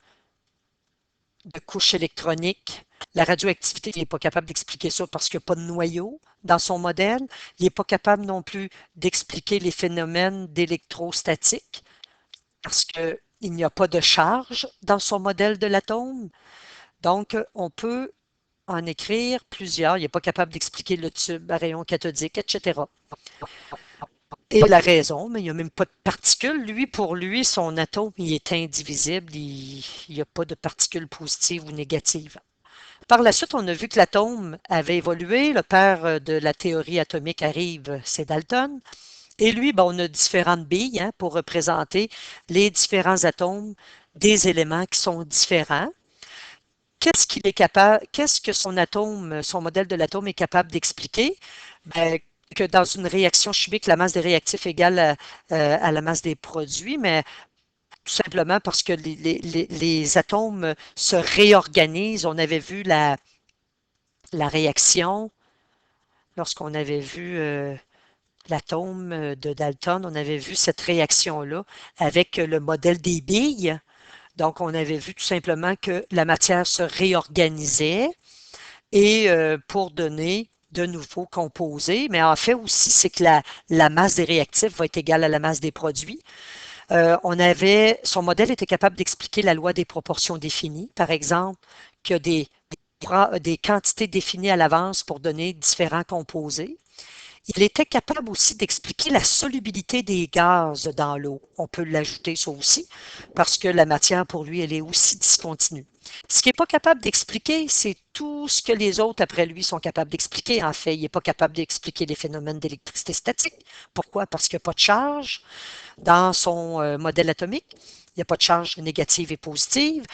couche électronique. La radioactivité, il n'est pas capable d'expliquer ça parce qu'il n'y a pas de noyau dans son modèle. Il n'est pas capable non plus d'expliquer les phénomènes d'électrostatique parce qu'il n'y a pas de charge dans son modèle de l'atome. Donc, on peut en écrire plusieurs. Il n'est pas capable d'expliquer le tube à rayon cathodique, etc. Et la raison, mais il n'y a même pas de particules. Lui, pour lui, son atome, il est indivisible. Il n'y a pas de particules positives ou négatives. Par la suite, on a vu que l'atome avait évolué. Le père de la théorie atomique arrive, c'est Dalton. Et lui, ben, on a différentes billes pour représenter les différents atomes des éléments qui sont différents. Qu'est-ce qu'il est capable, qu'est-ce que son atome, son modèle de l'atome est capable d'expliquer? Ben, que dans une réaction chimique, la masse des réactifs est égale à la masse des produits, mais tout simplement parce que les atomes se réorganisent. On avait vu la réaction lorsqu'on avait vu l'atome de Dalton, on avait vu cette réaction-là avec le modèle des billes. Donc, on avait vu tout simplement que la matière se réorganisait et pour donner de nouveaux composés. Mais en fait aussi, c'est que la masse des réactifs va être égale à la masse des produits. Son modèle était capable d'expliquer la loi des proportions définies, par exemple, qu'il y a des quantités définies à l'avance pour donner différents composés. Il était capable aussi d'expliquer la solubilité des gaz dans l'eau. On peut l'ajouter ça aussi, parce que la matière, pour lui, elle est aussi discontinue. Ce qu'il n'est pas capable d'expliquer, c'est tout ce que les autres après lui sont capables d'expliquer. En fait, il n'est pas capable d'expliquer les phénomènes d'électricité statique. Pourquoi? Parce qu'il n'y a pas de charge dans son modèle atomique. Il n'y a pas de charge négative et positive.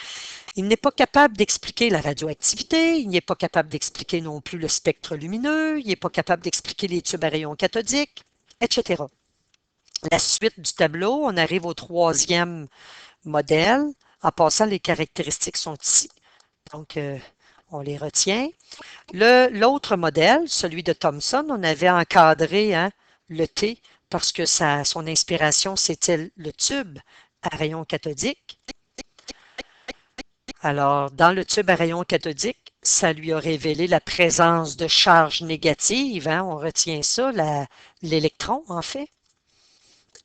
Il n'est pas capable d'expliquer la radioactivité, il n'est pas capable d'expliquer non plus le spectre lumineux, il n'est pas capable d'expliquer les tubes à rayons cathodiques, etc. La suite du tableau, on arrive au troisième modèle. En passant, les caractéristiques sont ici. Donc, on les retient. L'autre modèle, celui de Thomson, on avait encadré le T parce que son inspiration, c'était le tube à rayons cathodiques. Alors, dans le tube à rayons cathodiques, ça lui a révélé la présence de charges négatives. On retient ça, l'électron, en fait.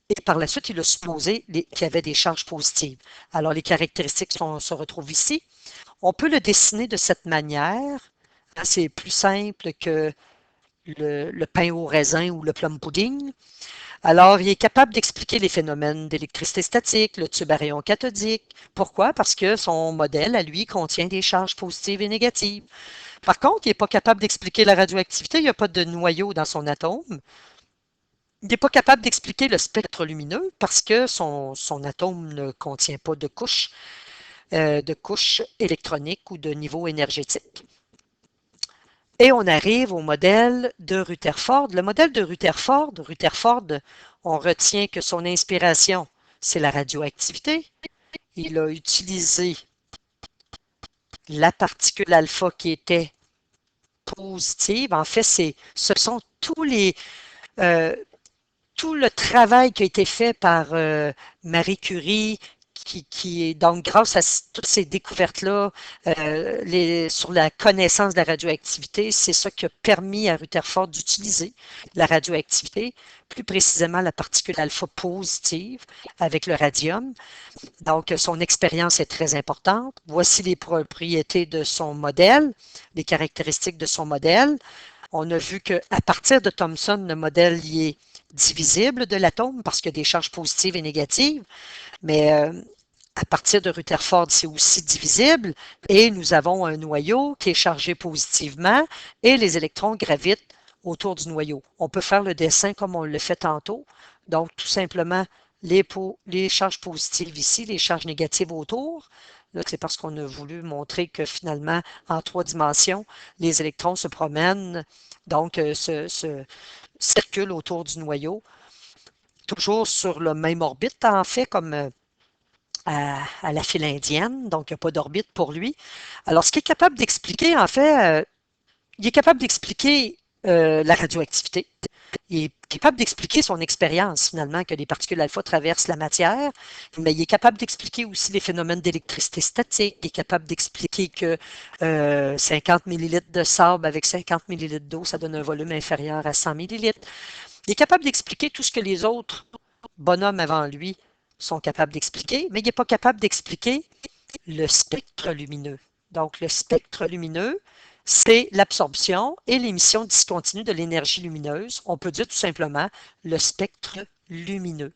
Et par la suite, il a supposé qu'il y avait des charges positives. Alors, les caractéristiques se retrouvent ici. On peut le dessiner de cette manière. C'est plus simple que le pain au raisin ou le plum pudding. Alors, il est capable d'expliquer les phénomènes d'électricité statique, le tube à rayons cathodique. Pourquoi? Parce que son modèle, à lui, contient des charges positives et négatives. Par contre, il n'est pas capable d'expliquer la radioactivité, il n'y a pas de noyau dans son atome. Il n'est pas capable d'expliquer le spectre lumineux parce que son atome ne contient pas de couche électronique ou de niveau énergétique. Et on arrive au modèle de Rutherford. Le modèle de Rutherford, on retient que son inspiration, c'est la radioactivité. Il a utilisé la particule alpha qui était positive. En fait, ce sont tout le travail qui a été fait par Marie Curie, qui est donc grâce à toutes ces découvertes-là sur la connaissance de la radioactivité, c'est ça qui a permis à Rutherford d'utiliser la radioactivité, plus précisément la particule alpha positive avec le radium. Donc, son expérience est très importante. Voici les propriétés de son modèle, les caractéristiques de son modèle. On a vu qu'à partir de Thomson, le modèle y est divisible de l'atome parce qu'il y a des charges positives et négatives, mais à partir de Rutherford, c'est aussi divisible et nous avons un noyau qui est chargé positivement et les électrons gravitent autour du noyau. On peut faire le dessin comme on le fait tantôt. Donc, tout simplement, les charges positives ici, les charges négatives autour. Là, c'est parce qu'on a voulu montrer que finalement, en 3 dimensions, les électrons se promènent, donc se circulent autour du noyau, toujours sur la même orbite, en fait, comme à la file indienne, donc il n'y a pas d'orbite pour lui. Alors, ce qu'il est capable d'expliquer, en fait, il est capable d'expliquer la radioactivité. Il est capable d'expliquer son expérience, finalement, que les particules alpha traversent la matière, mais il est capable d'expliquer aussi les phénomènes d'électricité statique. Il est capable d'expliquer que 50 millilitres de sable avec 50 millilitres d'eau, ça donne un volume inférieur à 100 millilitres. Il est capable d'expliquer tout ce que les autres bonhommes avant lui sont capables d'expliquer, mais il n'est pas capable d'expliquer le spectre lumineux. Donc, le spectre lumineux, c'est l'absorption et l'émission discontinue de l'énergie lumineuse. On peut dire tout simplement le spectre lumineux.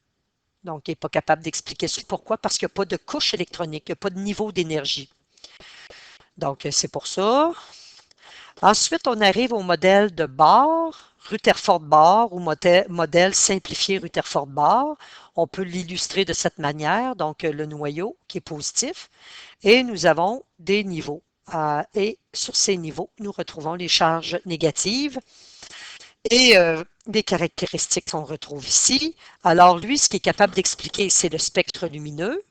Donc, il n'est pas capable d'expliquer ça. Pourquoi? Parce qu'il n'y a pas de couche électronique, il n'y a pas de niveau d'énergie. Donc, c'est pour ça. Ensuite, on arrive au modèle de Bohr, Rutherford-Bohr ou modèle simplifié Rutherford-Bohr. On peut l'illustrer de cette manière, donc le noyau qui est positif, et nous avons des niveaux. Et sur ces niveaux, nous retrouvons les charges négatives et des caractéristiques qu'on retrouve ici. Alors lui, ce qu'il est capable d'expliquer, c'est le spectre lumineux.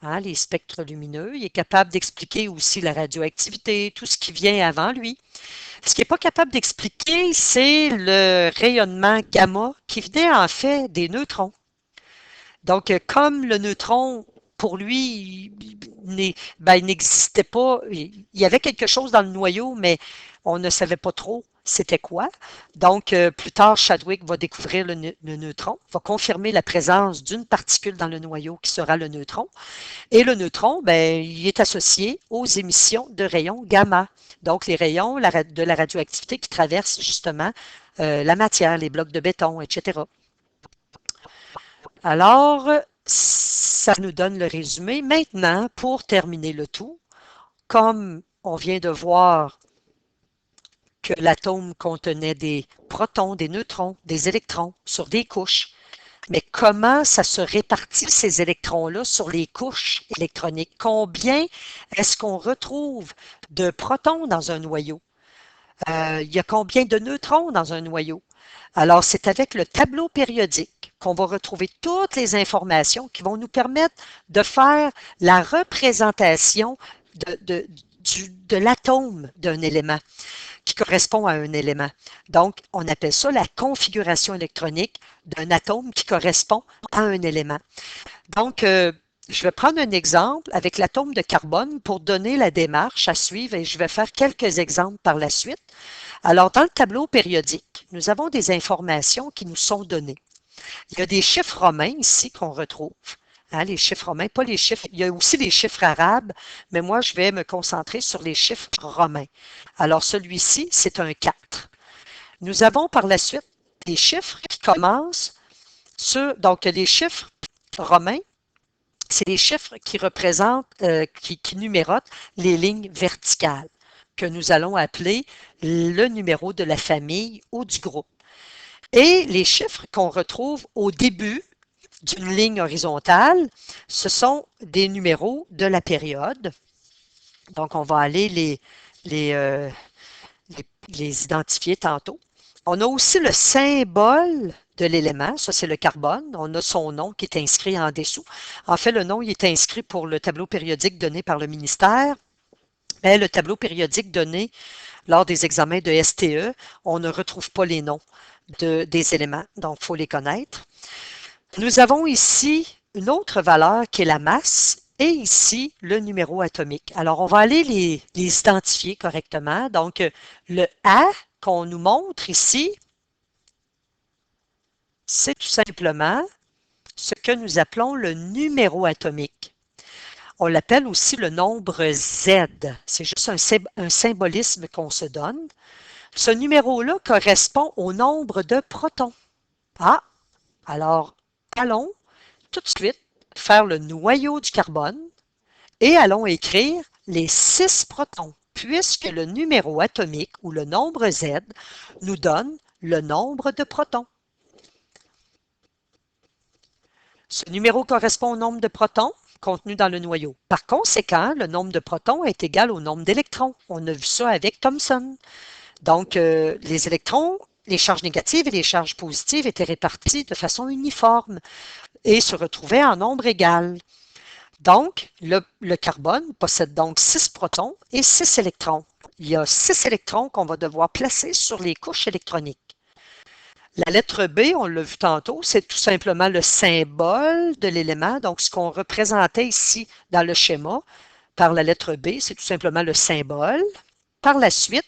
Hein, les spectres lumineux. Il est capable d'expliquer aussi la radioactivité, tout ce qui vient avant lui. Ce qu'il n'est pas capable d'expliquer, c'est le rayonnement gamma qui venait en fait des neutrons. Donc, comme le neutron, pour lui, il n'existait pas, il y avait quelque chose dans le noyau, mais on ne savait pas trop c'était quoi. Donc, plus tard, Chadwick va découvrir le neutron, va confirmer la présence d'une particule dans le noyau qui sera le neutron. Et le neutron, il est associé aux émissions de rayons gamma. Donc, les rayons de la radioactivité qui traversent justement la matière, les blocs de béton, etc. Alors, ça nous donne le résumé. Maintenant, pour terminer le tout, comme on vient de voir que l'atome contenait des protons, des neutrons, des électrons sur des couches, mais comment ça se répartit ces électrons-là sur les couches électroniques? Combien est-ce qu'on retrouve de protons dans un noyau? Il y a combien de neutrons dans un noyau? Alors, c'est avec le tableau périodique qu'on va retrouver toutes les informations qui vont nous permettre de faire la représentation de l'atome d'un élément qui correspond à un élément. Donc, on appelle ça la configuration électronique d'un atome qui correspond à un élément. Donc, je vais prendre un exemple avec l'atome de carbone pour donner la démarche à suivre et je vais faire quelques exemples par la suite. Alors, dans le tableau périodique, nous avons des informations qui nous sont données. Il y a des chiffres romains ici qu'on retrouve. Hein, les chiffres romains, pas les chiffres. Il y a aussi les chiffres arabes, mais moi, je vais me concentrer sur les chiffres romains. Alors, celui-ci, c'est un 4. Nous avons par la suite des chiffres qui commencent sur, donc les chiffres romains, c'est les chiffres qui représentent, qui numérotent les lignes verticales, que nous allons appeler le numéro de la famille ou du groupe. Et les chiffres qu'on retrouve au début d'une ligne horizontale, ce sont des numéros de la période. Donc, on va aller les identifier tantôt. On a aussi le symbole de l'élément, ça c'est le carbone. On a son nom qui est inscrit en dessous. En fait, le nom il est inscrit pour le tableau périodique donné par le ministère. Mais le tableau périodique donné lors des examens de STE, on ne retrouve pas les noms des éléments, donc il faut les connaître. Nous avons ici une autre valeur qui est la masse et ici le numéro atomique. Alors, on va aller les identifier correctement. Donc, le A qu'on nous montre ici, c'est tout simplement ce que nous appelons le numéro atomique. On l'appelle aussi le nombre Z. C'est juste un symbolisme qu'on se donne. Ce numéro-là correspond au nombre de protons. Ah, alors allons tout de suite faire le noyau du carbone et allons écrire les 6 protons, puisque le numéro atomique ou le nombre Z nous donne le nombre de protons. Ce numéro correspond au nombre de protons contenu dans le noyau. Par conséquent, le nombre de protons est égal au nombre d'électrons. On a vu ça avec Thomson. Donc, les électrons, les charges négatives et les charges positives étaient répartis de façon uniforme et se retrouvaient en nombre égal. Donc, le carbone possède donc 6 protons et 6 électrons. Il y a 6 électrons qu'on va devoir placer sur les couches électroniques. La lettre B, on l'a vu tantôt, c'est tout simplement le symbole de l'élément. Donc, ce qu'on représentait ici dans le schéma par la lettre B, c'est tout simplement le symbole. Par la suite,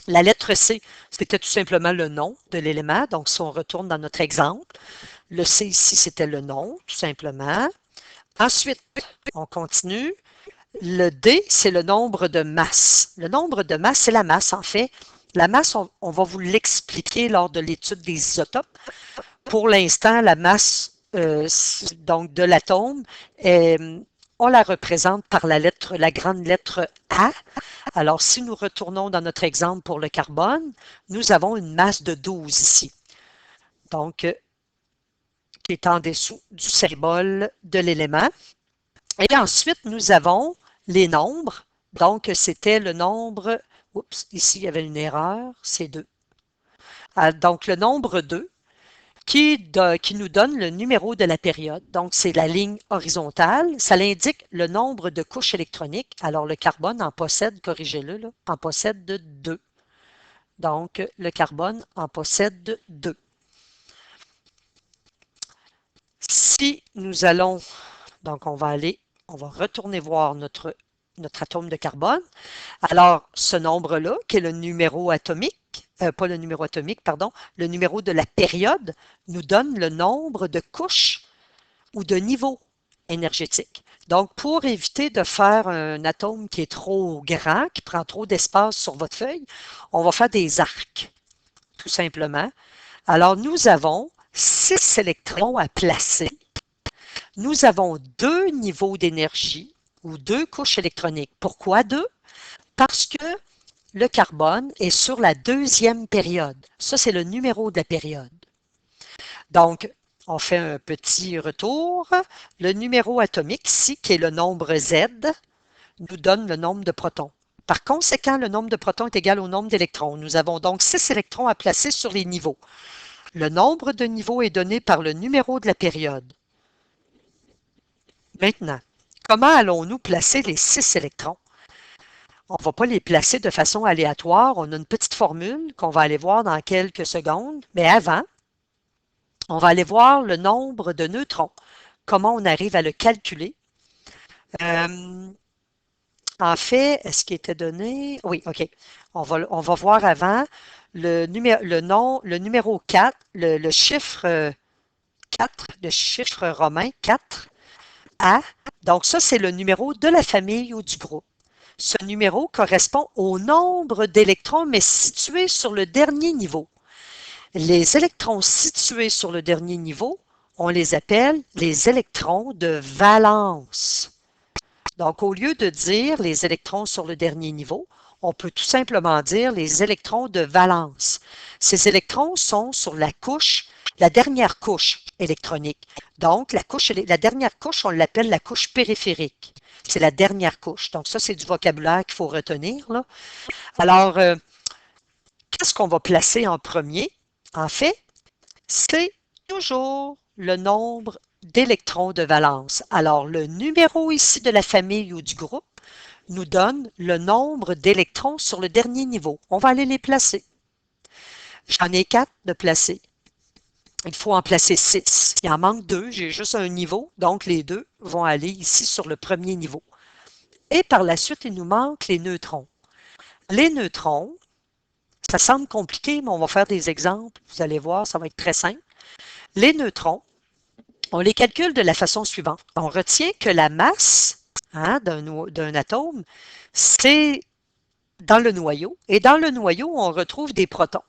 la lettre C, c'était tout simplement le nom de l'élément. Donc, si on retourne dans notre exemple, le C ici, c'était le nom, tout simplement. Ensuite, on continue. Le D, c'est le nombre de masse. Le nombre de masse, c'est la masse, en fait. La masse, on va vous l'expliquer lors de l'étude des isotopes. Pour l'instant, la masse donc de l'atome, on la représente par la grande lettre A. Alors, si nous retournons dans notre exemple pour le carbone, nous avons une masse de 12 ici. Donc, qui est en dessous du symbole de l'élément. Et ensuite, nous avons les nombres. Donc, c'était le nombre, oups, ici il y avait une erreur, c'est 2. Donc, le nombre 2 qui nous donne le numéro de la période. Donc, c'est la ligne horizontale. Ça l'indique le nombre de couches électroniques. Alors, le carbone en possède, corrigez-le, là, en possède 2. Donc, le carbone en possède 2. Si nous allons, donc on va retourner voir notre atome de carbone. Alors, ce nombre-là, qui est le numéro atomique, pas le numéro atomique, pardon, le numéro de la période, nous donne le nombre de couches ou de niveaux énergétiques. Donc, pour éviter de faire un atome qui est trop grand, qui prend trop d'espace sur votre feuille, on va faire des arcs, tout simplement. Alors, nous avons 6 électrons à placer. Nous avons 2 niveaux d'énergie ou 2 couches électroniques. Pourquoi 2? Parce que le carbone est sur la 2e période. Ça, c'est le numéro de la période. Donc, on fait un petit retour. Le numéro atomique ici, qui est le nombre Z, nous donne le nombre de protons. Par conséquent, le nombre de protons est égal au nombre d'électrons. Nous avons donc 6 électrons à placer sur les niveaux. Le nombre de niveaux est donné par le numéro de la période. Maintenant, comment allons-nous placer les 6 électrons? On ne va pas les placer de façon aléatoire. On a une petite formule qu'on va aller voir dans quelques secondes. Mais avant, on va aller voir le nombre de neutrons. Comment on arrive à le calculer? En fait, est-ce qu'il était donné? Oui, OK. On va voir avant le numéro 4, le chiffre 4, le chiffre romain 4, A. Donc, ça, c'est le numéro de la famille ou du groupe. Ce numéro correspond au nombre d'électrons, mais situés sur le dernier niveau. Les électrons situés sur le dernier niveau, on les appelle les électrons de valence. Donc, au lieu de dire les électrons sur le dernier niveau, on peut tout simplement dire les électrons de valence. Ces électrons sont sur la dernière couche électronique. Donc, la dernière couche, on l'appelle la couche périphérique. C'est la dernière couche. Donc, ça, c'est du vocabulaire qu'il faut retenir, là. Alors, qu'est-ce qu'on va placer en premier? En fait, c'est toujours le nombre d'électrons de valence. Alors, le numéro ici de la famille ou du groupe nous donne le nombre d'électrons sur le dernier niveau. On va aller les placer. J'en ai 4 de placer. Il faut en placer 6. Il en manque 2. J'ai juste un niveau. Donc, les 2 vont aller ici sur le premier niveau. Et par la suite, il nous manque les neutrons. Les neutrons, ça semble compliqué, mais on va faire des exemples. Vous allez voir, ça va être très simple. Les neutrons, on les calcule de la façon suivante. On retient que la masse d'un atome, c'est dans le noyau. Et dans le noyau, on retrouve des protons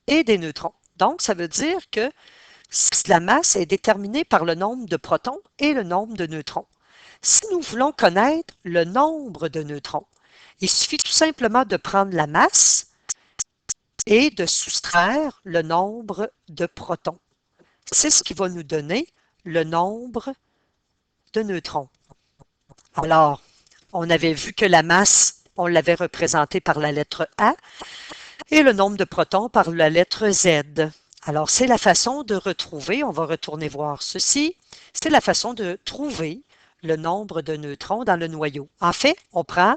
et des neutrons. Donc, ça veut dire que la masse est déterminée par le nombre de protons et le nombre de neutrons. Si nous voulons connaître le nombre de neutrons, il suffit tout simplement de prendre la masse et de soustraire le nombre de protons. C'est ce qui va nous donner le nombre de neutrons. Alors, on avait vu que la masse, on l'avait représentée par la lettre A et le nombre de protons par la lettre Z. Alors, c'est la façon de retrouver, on va retourner voir ceci, c'est la façon de trouver le nombre de neutrons dans le noyau. En fait, on prend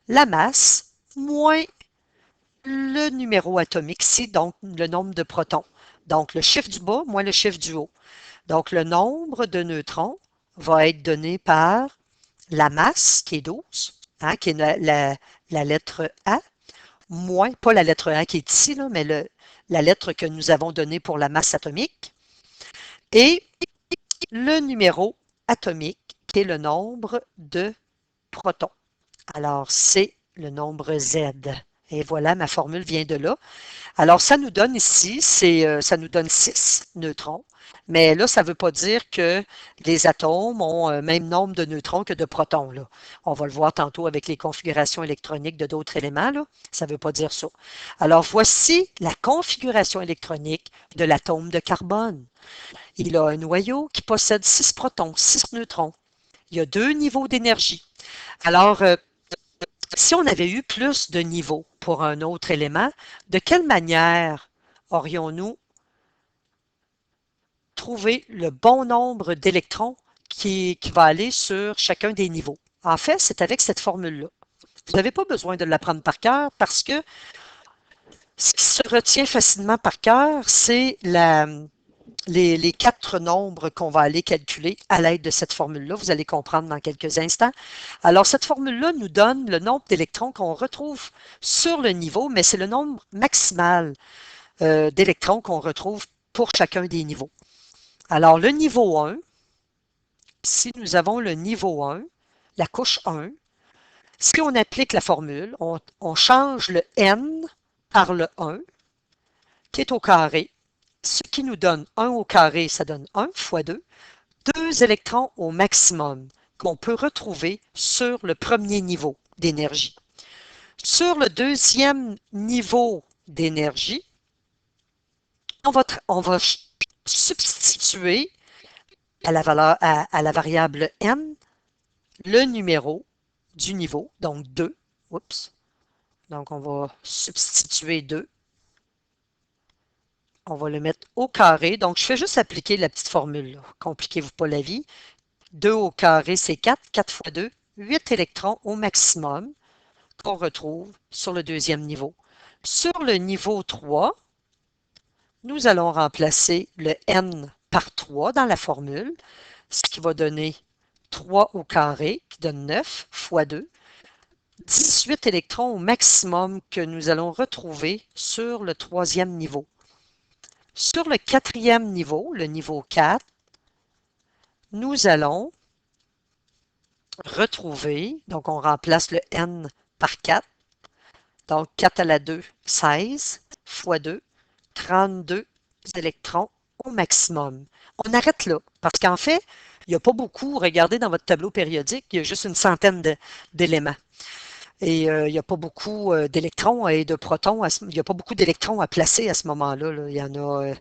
la masse moins le numéro atomique ici, donc le nombre de protons. Donc, le chiffre du bas moins le chiffre du haut. Donc, le nombre de neutrons va être donné par la masse, qui est 12, hein, qui est la lettre A, moins, pas la lettre A qui est ici, là, mais la lettre que nous avons donnée pour la masse atomique, et le numéro atomique, qui est le nombre de protons. Alors, c'est le nombre Z. Et voilà, ma formule vient de là. Alors, ça nous donne ici, ça nous donne 6 neutrons. Mais là, ça ne veut pas dire que les atomes ont le même nombre de neutrons que de protons, là. On va le voir tantôt avec les configurations électroniques de d'autres éléments, là. Ça ne veut pas dire ça. Alors, voici la configuration électronique de l'atome de carbone. Il a un noyau qui possède 6 protons, 6 neutrons. Il y a 2 niveaux d'énergie. Alors, si on avait eu plus de niveaux pour un autre élément, de quelle manière aurions-nous trouvé le bon nombre d'électrons qui va aller sur chacun des niveaux? En fait, c'est avec cette formule-là. Vous n'avez pas besoin de l'apprendre par cœur parce que ce qui se retient facilement par cœur, c'est les 4 nombres qu'on va aller calculer à l'aide de cette formule-là. Vous allez comprendre dans quelques instants. Alors, cette formule-là nous donne le nombre d'électrons qu'on retrouve sur le niveau, mais c'est le nombre maximal d'électrons qu'on retrouve pour chacun des niveaux. Alors, le niveau 1, si nous avons le niveau 1, la couche 1, si on applique la formule, on change le n par le 1, qui est au carré, ce qui nous donne 1 au carré, ça donne 1 fois 2, 2 électrons au maximum qu'on peut retrouver sur le premier niveau d'énergie. Sur le deuxième niveau d'énergie, on va substituer à la variable n le numéro du niveau, donc 2. Oups. Donc, on va substituer 2. On va le mettre au carré. Donc, je fais juste appliquer la petite formule. Compliquez-vous pas la vie. 2 au carré, c'est 4. 4 fois 2, 8 électrons au maximum qu'on retrouve sur le deuxième niveau. Sur le niveau 3, nous allons remplacer le n par 3 dans la formule, ce qui va donner 3 au carré, qui donne 9 fois 2. 18 électrons au maximum que nous allons retrouver sur le troisième niveau. Sur le quatrième niveau, le niveau 4, nous allons retrouver, donc on remplace le n par 4, donc 4 à la 2, 16, fois 2, 32 électrons au maximum. On arrête là, parce qu'en fait, il n'y a pas beaucoup, regardez dans votre tableau périodique, il y a juste une centaine d'éléments. Et il n'y a pas beaucoup d'électrons et de protons, il n'y a pas beaucoup d'électrons à placer à ce moment-là. Là. Il y en a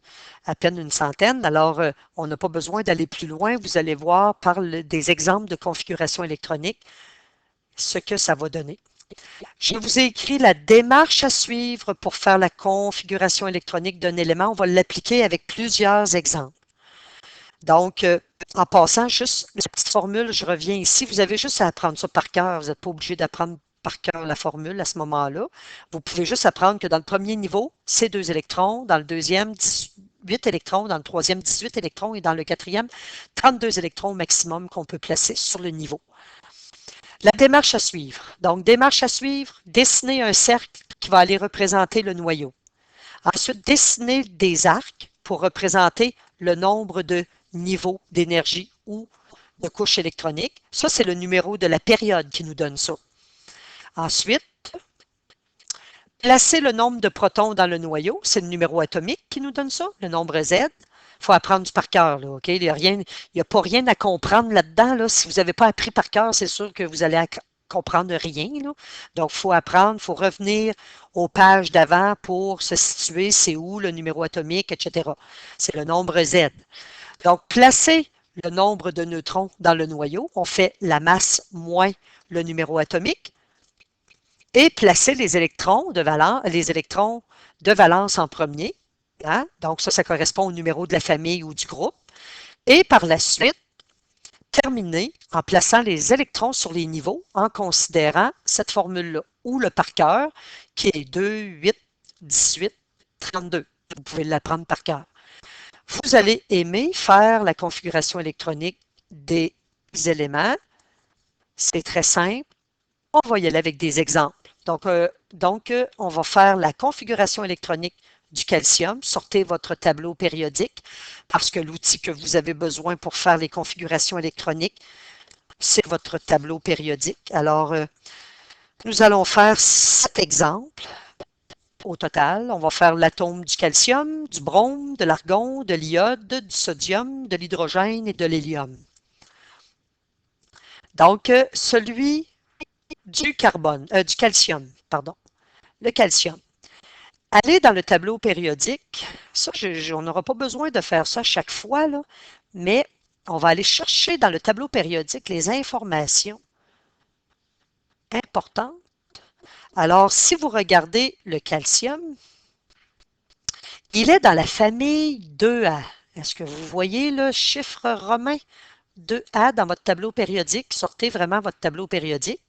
à peine une centaine. Alors, on n'a pas besoin d'aller plus loin. Vous allez voir par des exemples de configuration électronique ce que ça va donner. Je vous ai écrit la démarche à suivre pour faire la configuration électronique d'un élément. On va l'appliquer avec plusieurs exemples. Donc, en passant, juste la petite formule, je reviens ici. Vous avez juste à apprendre ça par cœur. Vous n'êtes pas obligé d'apprendre par cœur la formule à ce moment-là. Vous pouvez juste apprendre que dans le premier niveau, c'est 2 électrons. Dans le deuxième, 18 électrons. Dans le troisième, 18 électrons. Et dans le quatrième, 32 électrons au maximum qu'on peut placer sur le niveau. La démarche à suivre. Donc, démarche à suivre, dessiner un cercle qui va aller représenter le noyau. Ensuite, dessiner des arcs pour représenter le nombre de niveaux d'énergie ou de couches électroniques. Ça, c'est le numéro de la période qui nous donne ça. Ensuite, placer le nombre de protons dans le noyau. C'est le numéro atomique qui nous donne ça, le nombre Z. Il faut apprendre par cœur. Là, okay? Il n'y a pas rien à comprendre là-dedans. Là. Si vous n'avez pas appris par cœur, c'est sûr que vous allez comprendre rien. Là. Donc, il faut apprendre, il faut revenir aux pages d'avant pour se situer, c'est où le numéro atomique, etc. C'est le nombre Z. Donc, placer le nombre de neutrons dans le noyau, on fait la masse moins le numéro atomique, et placer les électrons de valence en premier. Hein? Donc, ça correspond au numéro de la famille ou du groupe. Et par la suite, terminer en plaçant les électrons sur les niveaux en considérant cette formule-là, ou le par cœur, qui est 2, 8, 18, 32. Vous pouvez l'apprendre par cœur. Vous allez aimer faire la configuration électronique des éléments. C'est très simple. On va y aller avec des exemples. Donc, on va faire la configuration électronique du calcium. Sortez votre tableau périodique parce que l'outil que vous avez besoin pour faire les configurations électroniques, c'est votre tableau périodique. Alors, nous allons faire 7 exemples au total. On va faire l'atome du calcium, du brome, de l'argon, de l'iode, du sodium, de l'hydrogène et de l'hélium. Donc, celui du calcium, pardon. Le calcium. Allez dans le tableau périodique. Ça, on n'aura pas besoin de faire ça chaque fois, là, mais on va aller chercher dans le tableau périodique les informations importantes. Alors, si vous regardez le calcium, il est dans la famille 2A. Est-ce que vous voyez le chiffre romain 2A dans votre tableau périodique? Sortez vraiment votre tableau périodique.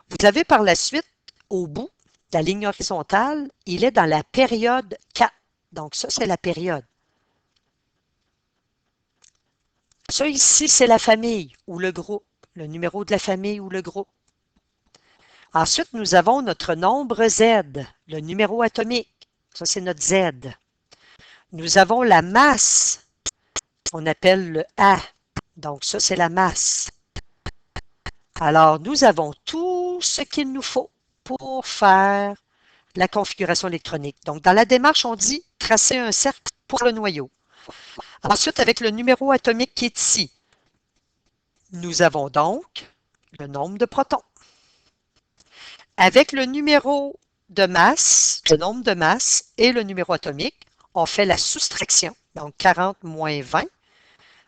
Vous avez par la suite, au bout, la ligne horizontale, il est dans la période 4. Donc, ça, c'est la période. Ça, ici, c'est la famille ou le groupe, le numéro de la famille ou le groupe. Ensuite, nous avons notre nombre Z, le numéro atomique. Ça, c'est notre Z. Nous avons la masse, on appelle le A. Donc, ça, c'est la masse. Alors, nous avons tout ce qu'il nous faut pour faire la configuration électronique. Donc, dans la démarche, on dit tracer un cercle pour le noyau. Ensuite, avec le numéro atomique qui est ici, nous avons donc le nombre de protons. Avec le numéro de masse, le nombre de masse et le numéro atomique, on fait la soustraction. Donc, 40 moins 20,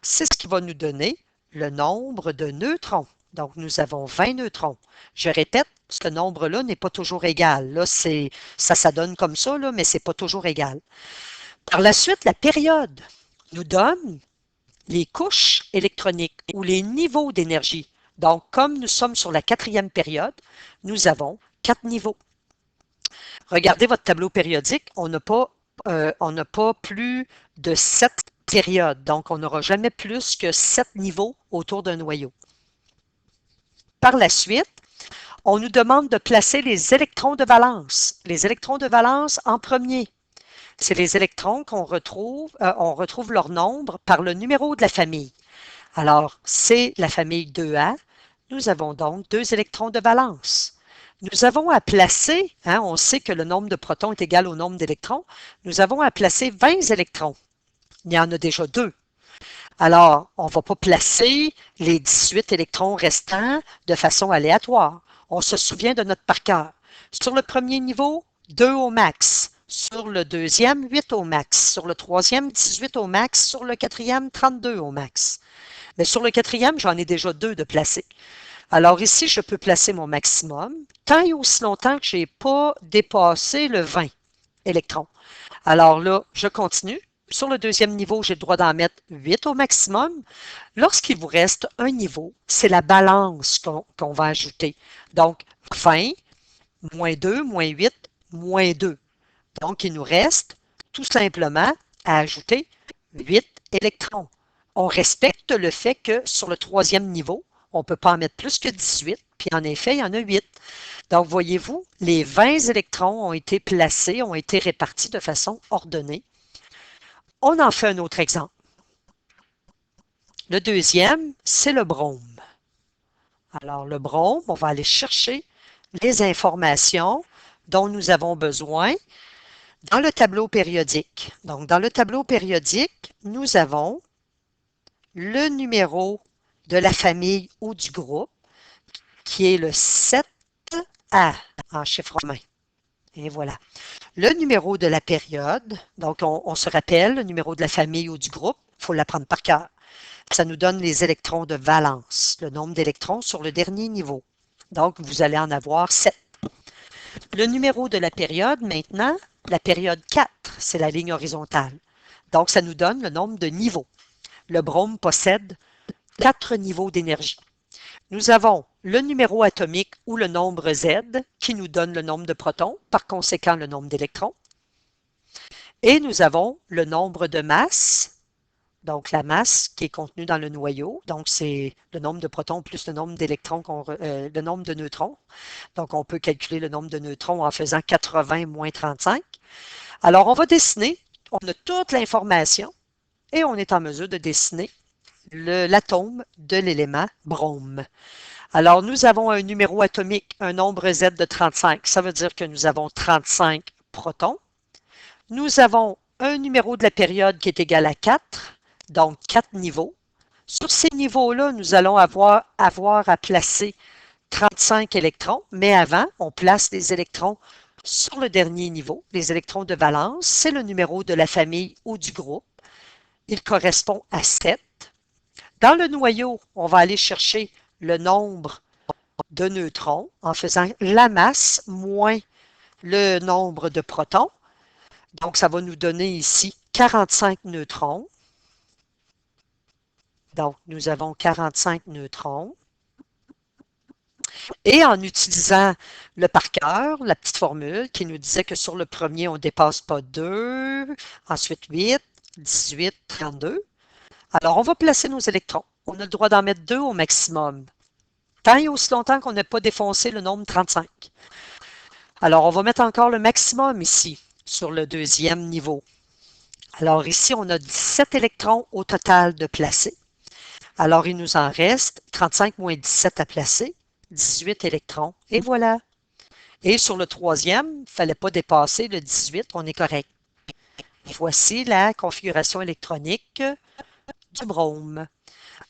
c'est ce qui va nous donner le nombre de neutrons. Donc, nous avons 20 neutrons. Je répète, ce nombre-là n'est pas toujours égal. Là, ça donne comme ça, là, mais ce n'est pas toujours égal. Par la suite, la période nous donne les couches électroniques ou les niveaux d'énergie. Donc, comme nous sommes sur la 4e période, nous avons 4 niveaux. Regardez votre tableau périodique, on n'a pas plus de 7 périodes. Donc, on n'aura jamais plus que 7 niveaux autour d'un noyau. Par la suite, on nous demande de placer les électrons de valence. Les électrons de valence en premier. C'est les électrons qu'on retrouve, on retrouve leur nombre par le numéro de la famille. Alors, c'est la famille 2A. Nous avons donc 2 électrons de valence. Nous avons à placer, on sait que le nombre de protons est égal au nombre d'électrons, nous avons à placer 20 électrons. Il y en a déjà 2. Alors, on ne va pas placer les 18 électrons restants de façon aléatoire. On se souvient de notre par cœur. Sur le premier niveau, 2 au max. Sur le deuxième, 8 au max. Sur le troisième, 18 au max. Sur le quatrième, 32 au max. Mais sur le quatrième, j'en ai déjà 2 de placés. Alors ici, je peux placer mon maximum tant et aussi longtemps que je n'ai pas dépassé le 20 électrons. Alors là, je continue. Sur le deuxième niveau, j'ai le droit d'en mettre 8 au maximum. Lorsqu'il vous reste un niveau, c'est la balance qu'on va ajouter. Donc, 20, moins 2, moins 8, moins 2. Donc, il nous reste tout simplement à ajouter 8 électrons. On respecte le fait que sur le troisième niveau, on ne peut pas en mettre plus que 18, puis en effet, il y en a 8. Donc, voyez-vous, les 20 électrons ont été placés, ont été répartis de façon ordonnée. On en fait un autre exemple. Le deuxième, c'est le brome. Alors, le brome, on va aller chercher les informations dont nous avons besoin dans le tableau périodique. Donc, dans le tableau périodique, nous avons le numéro de la famille ou du groupe, qui est le 7A en chiffre romain. Et voilà. Le numéro de la période, donc on se rappelle, le numéro de la famille ou du groupe, il faut l'apprendre par cœur. Ça nous donne les électrons de valence, le nombre d'électrons sur le dernier niveau. Donc, vous allez en avoir 7. Le numéro de la période, maintenant, la période 4, c'est la ligne horizontale. Donc, ça nous donne le nombre de niveaux. Le brome possède 4 niveaux d'énergie. Nous avons le numéro atomique ou le nombre Z qui nous donne le nombre de protons, par conséquent le nombre d'électrons. Et nous avons le nombre de masse donc la masse qui est contenue dans le noyau. Donc, c'est le nombre de protons plus le nombre d'électrons, le nombre de neutrons. Donc, on peut calculer le nombre de neutrons en faisant 80 moins 35. Alors, on va dessiner. On a toute l'information et on est en mesure de dessiner l'atome de l'élément brome. Alors, nous avons un numéro atomique, un nombre Z de 35. Ça veut dire que nous avons 35 protons. Nous avons un numéro de la période qui est égal à 4, donc 4 niveaux. Sur ces niveaux-là, nous allons avoir à placer 35 électrons, mais avant, on place les électrons sur le dernier niveau. Les électrons de valence, c'est le numéro de la famille ou du groupe. Il correspond à 7. Dans le noyau, on va aller chercher le nombre de neutrons en faisant la masse moins le nombre de protons. Donc, ça va nous donner ici 45 neutrons. Donc, nous avons 45 neutrons. Et en utilisant le par cœur, la petite formule qui nous disait que sur le premier, on ne dépasse pas 2, ensuite 8, 18, 32. Alors, on va placer nos électrons. On a le droit d'en mettre 2 au maximum. Tant et aussi longtemps qu'on n'a pas défoncé le nombre 35. Alors, on va mettre encore le maximum ici, sur le deuxième niveau. Alors, ici, on a 17 électrons au total de placer. Alors, il nous en reste 35 moins 17 à placer, 18 électrons. Et voilà. Et sur le troisième, il ne fallait pas dépasser le 18, on est correct. Voici la configuration électronique du brome.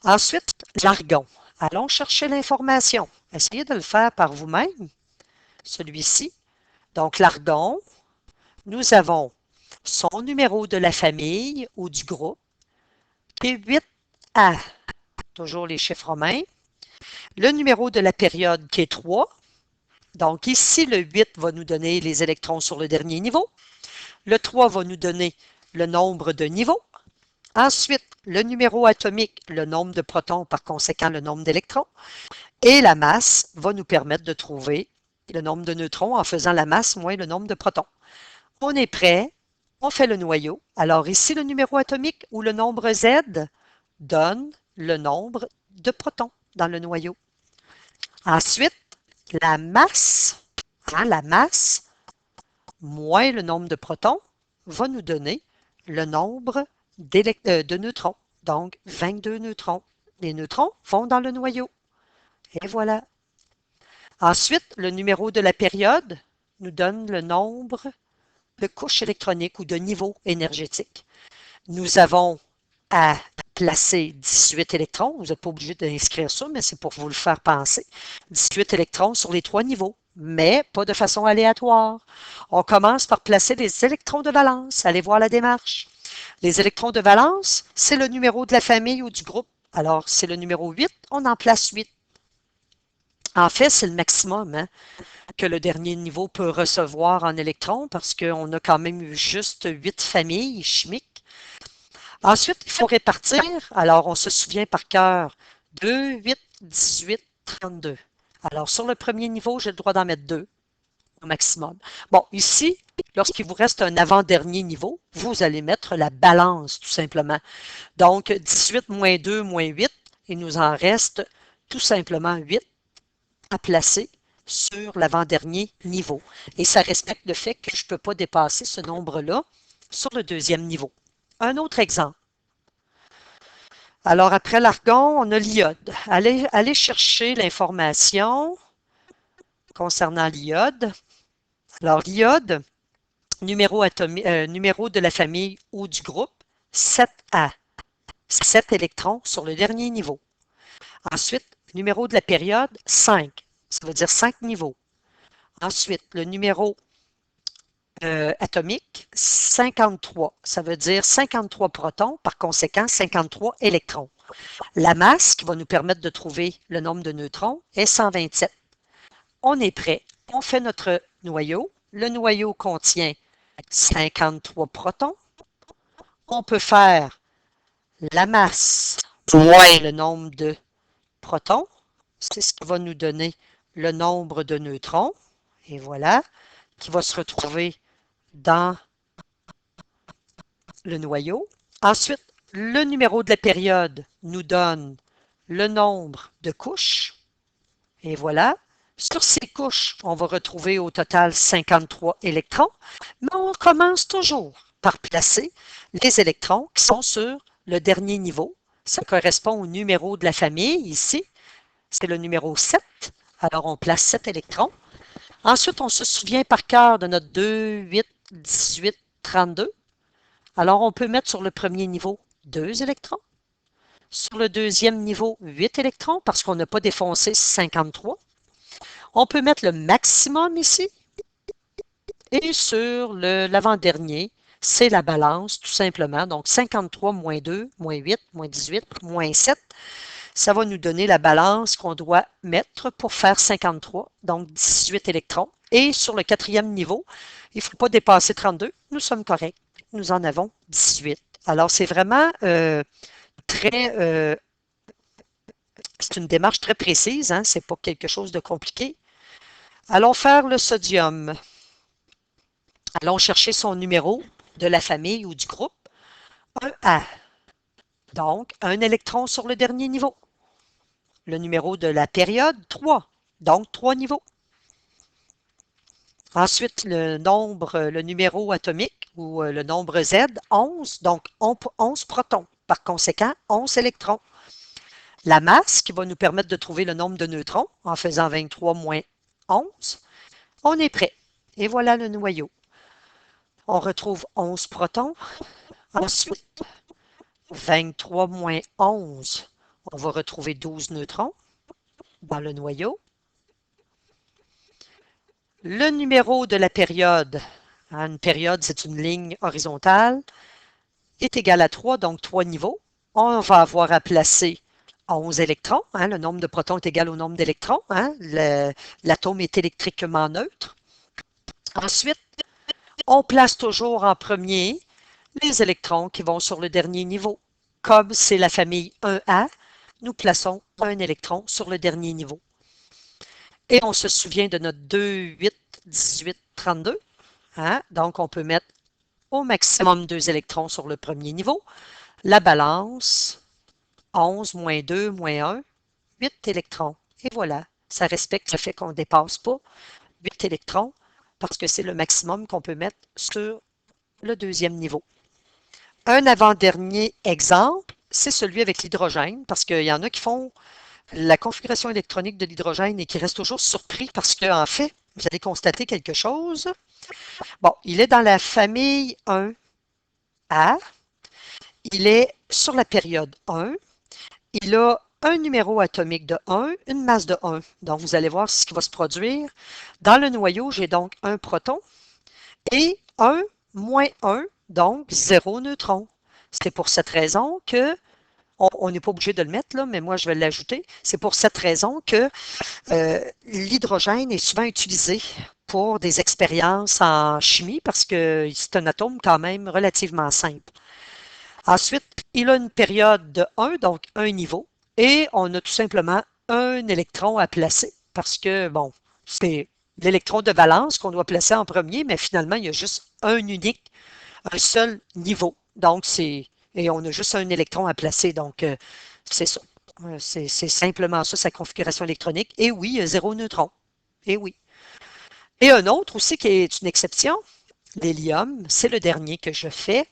Ensuite, l'argon. Allons chercher l'information. Essayez de le faire par vous-même, celui-ci. Donc, l'argon, nous avons son numéro de la famille ou du groupe, qui est 8A, toujours les chiffres romains. Le numéro de la période qui est 3. Donc, ici, le 8 va nous donner les électrons sur le dernier niveau. Le 3 va nous donner le nombre de niveaux. Ensuite, le numéro atomique, le nombre de protons, par conséquent, le nombre d'électrons. Et la masse va nous permettre de trouver le nombre de neutrons en faisant la masse moins le nombre de protons. On est prêt, on fait le noyau. Alors ici, le numéro atomique ou le nombre Z donne le nombre de protons dans le noyau. Ensuite, la masse moins le nombre de protons va nous donner le nombre de neutrons. Donc, 22 neutrons. Les neutrons vont dans le noyau. Et voilà. Ensuite, le numéro de la période nous donne le nombre de couches électroniques ou de niveaux énergétiques. Nous avons à placer 18 électrons. Vous n'êtes pas obligé d'inscrire ça, mais c'est pour vous le faire penser. 18 électrons sur les 3 niveaux, mais pas de façon aléatoire. On commence par placer les électrons de valence. Allez voir la démarche. Les électrons de valence, c'est le numéro de la famille ou du groupe. Alors, c'est le numéro 8, on en place 8. En fait, c'est le maximum que le dernier niveau peut recevoir en électrons parce qu'on a quand même eu juste 8 familles chimiques. Ensuite, il faut répartir. Alors, on se souvient par cœur 2, 8, 18, 32. Alors, sur le premier niveau, j'ai le droit d'en mettre 2 au maximum. Bon, ici, lorsqu'il vous reste un avant-dernier niveau, vous allez mettre la balance, tout simplement. Donc, 18 moins 2 moins 8, il nous en reste tout simplement 8 à placer sur l'avant-dernier niveau. Et ça respecte le fait que je ne peux pas dépasser ce nombre-là sur le deuxième niveau. Un autre exemple. Alors, après l'argon, on a l'iode. Allez chercher l'information concernant l'iode. Alors, l'iode, numéro de la famille ou du groupe, 7A. 7 électrons sur le dernier niveau. Ensuite, numéro de la période, 5. Ça veut dire 5 niveaux. Ensuite, le numéro atomique, 53. Ça veut dire 53 protons, par conséquent, 53 électrons. La masse, qui va nous permettre de trouver le nombre de neutrons, est 127. On est prêt. On fait notre noyau. Le noyau contient 53 protons. On peut faire la masse moins le nombre de protons. C'est ce qui va nous donner le nombre de neutrons. Et voilà, qui va se retrouver dans le noyau. Ensuite, Le numéro de la période nous donne le nombre de couches. Et voilà. Sur ces couches, on va retrouver au total 53 électrons, mais on commence toujours par placer les électrons qui sont sur le dernier niveau. Ça correspond au numéro de la famille ici. C'est le numéro 7. Alors, on place 7 électrons. Ensuite, on se souvient par cœur de notre 2, 8, 18, 32. Alors, on peut mettre sur le premier niveau 2 électrons. Sur le deuxième niveau, 8 électrons parce qu'on n'a pas défoncé 53. On peut mettre le maximum ici. Et sur l'avant-dernier, c'est la balance, tout simplement. Donc, 53 moins 2, moins 8, moins 18, moins 7. Ça va nous donner la balance qu'on doit mettre pour faire 53, donc 18 électrons. Et sur le quatrième niveau, il ne faut pas dépasser 32. Nous sommes corrects. Nous en avons 18. Alors, c'est vraiment c'est une démarche très précise, hein? Ce n'est pas quelque chose de compliqué. Allons faire le sodium. Allons chercher son numéro de la famille ou du groupe. 1A. Donc, un électron sur le dernier niveau. Le numéro de la période, 3. Donc, 3 niveaux. Ensuite, le numéro atomique ou le nombre Z, 11. Donc, 11 protons. Par conséquent, 11 électrons. La masse qui va nous permettre de trouver le nombre de neutrons en faisant 23 moins 11. On est prêt. Et voilà le noyau. On retrouve 11 protons. Ensuite, 23 moins 11, on va retrouver 12 neutrons dans le noyau. Le numéro de la période, une période c'est une ligne horizontale, est égal à 3, donc 3 niveaux. On va avoir à placer 11 électrons. Hein, le nombre de protons est égal au nombre d'électrons. Hein, l'atome est électriquement neutre. Ensuite, on place toujours en premier les électrons qui vont sur le dernier niveau. Comme c'est la famille 1A, nous plaçons un électron sur le dernier niveau. Et on se souvient de notre 2, 8, 18, 32. Hein? Donc, on peut mettre au maximum 2 électrons sur le premier niveau. La balance, 11 moins 2 moins 1, 8 électrons. Et voilà, ça respecte le fait qu'on ne dépasse pas 8 électrons parce que c'est le maximum qu'on peut mettre sur le deuxième niveau. Un avant-dernier exemple, c'est celui avec l'hydrogène, parce qu'il y en a qui font la configuration électronique de l'hydrogène et qui restent toujours surpris parce qu'en fait, vous allez constater quelque chose. Bon, il est dans la famille 1A, il est sur la période 1, il a un numéro atomique de 1, une masse de 1. Donc, vous allez voir ce qui va se produire. Dans le noyau, j'ai donc un proton et 1 moins 1, donc 0 neutron. C'est pour cette raison que, on n'est pas obligé de le mettre là, mais moi je vais l'ajouter, c'est pour cette raison que l'hydrogène est souvent utilisé pour des expériences en chimie parce que c'est un atome quand même relativement simple. Ensuite, il a une période de 1, donc un niveau, et on a tout simplement un électron à placer parce que, bon, c'est l'électron de valence qu'on doit placer en premier, mais finalement, il y a juste un unique, un seul niveau. Donc, et on a juste un électron à placer, donc c'est ça. C'est simplement ça, sa configuration électronique. Et oui, il y a 0 neutron. Et oui. Et un autre aussi qui est une exception, l'hélium, c'est le dernier que je fais.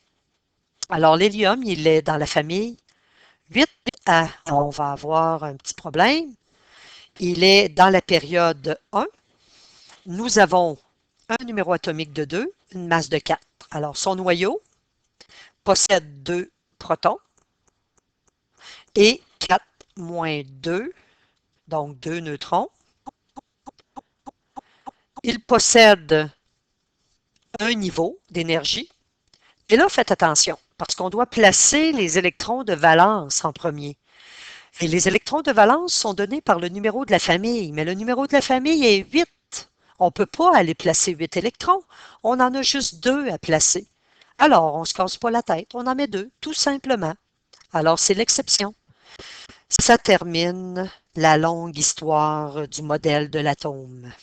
Alors, l'hélium, il est dans la famille 8A. On va avoir un petit problème. Il est dans la période 1. Nous avons un numéro atomique de 2, une masse de 4. Alors, son noyau possède 2 protons et 4 moins 2, donc 2 neutrons. Il possède un niveau d'énergie. Et là, faites attention, parce qu'on doit placer les électrons de valence en premier. Et les électrons de valence sont donnés par le numéro de la famille, mais le numéro de la famille est 8. On ne peut pas aller placer 8 électrons. On en a juste 2 à placer. Alors, on ne se casse pas la tête, on en met 2, tout simplement. Alors, c'est l'exception. Ça termine la longue histoire du modèle de l'atome.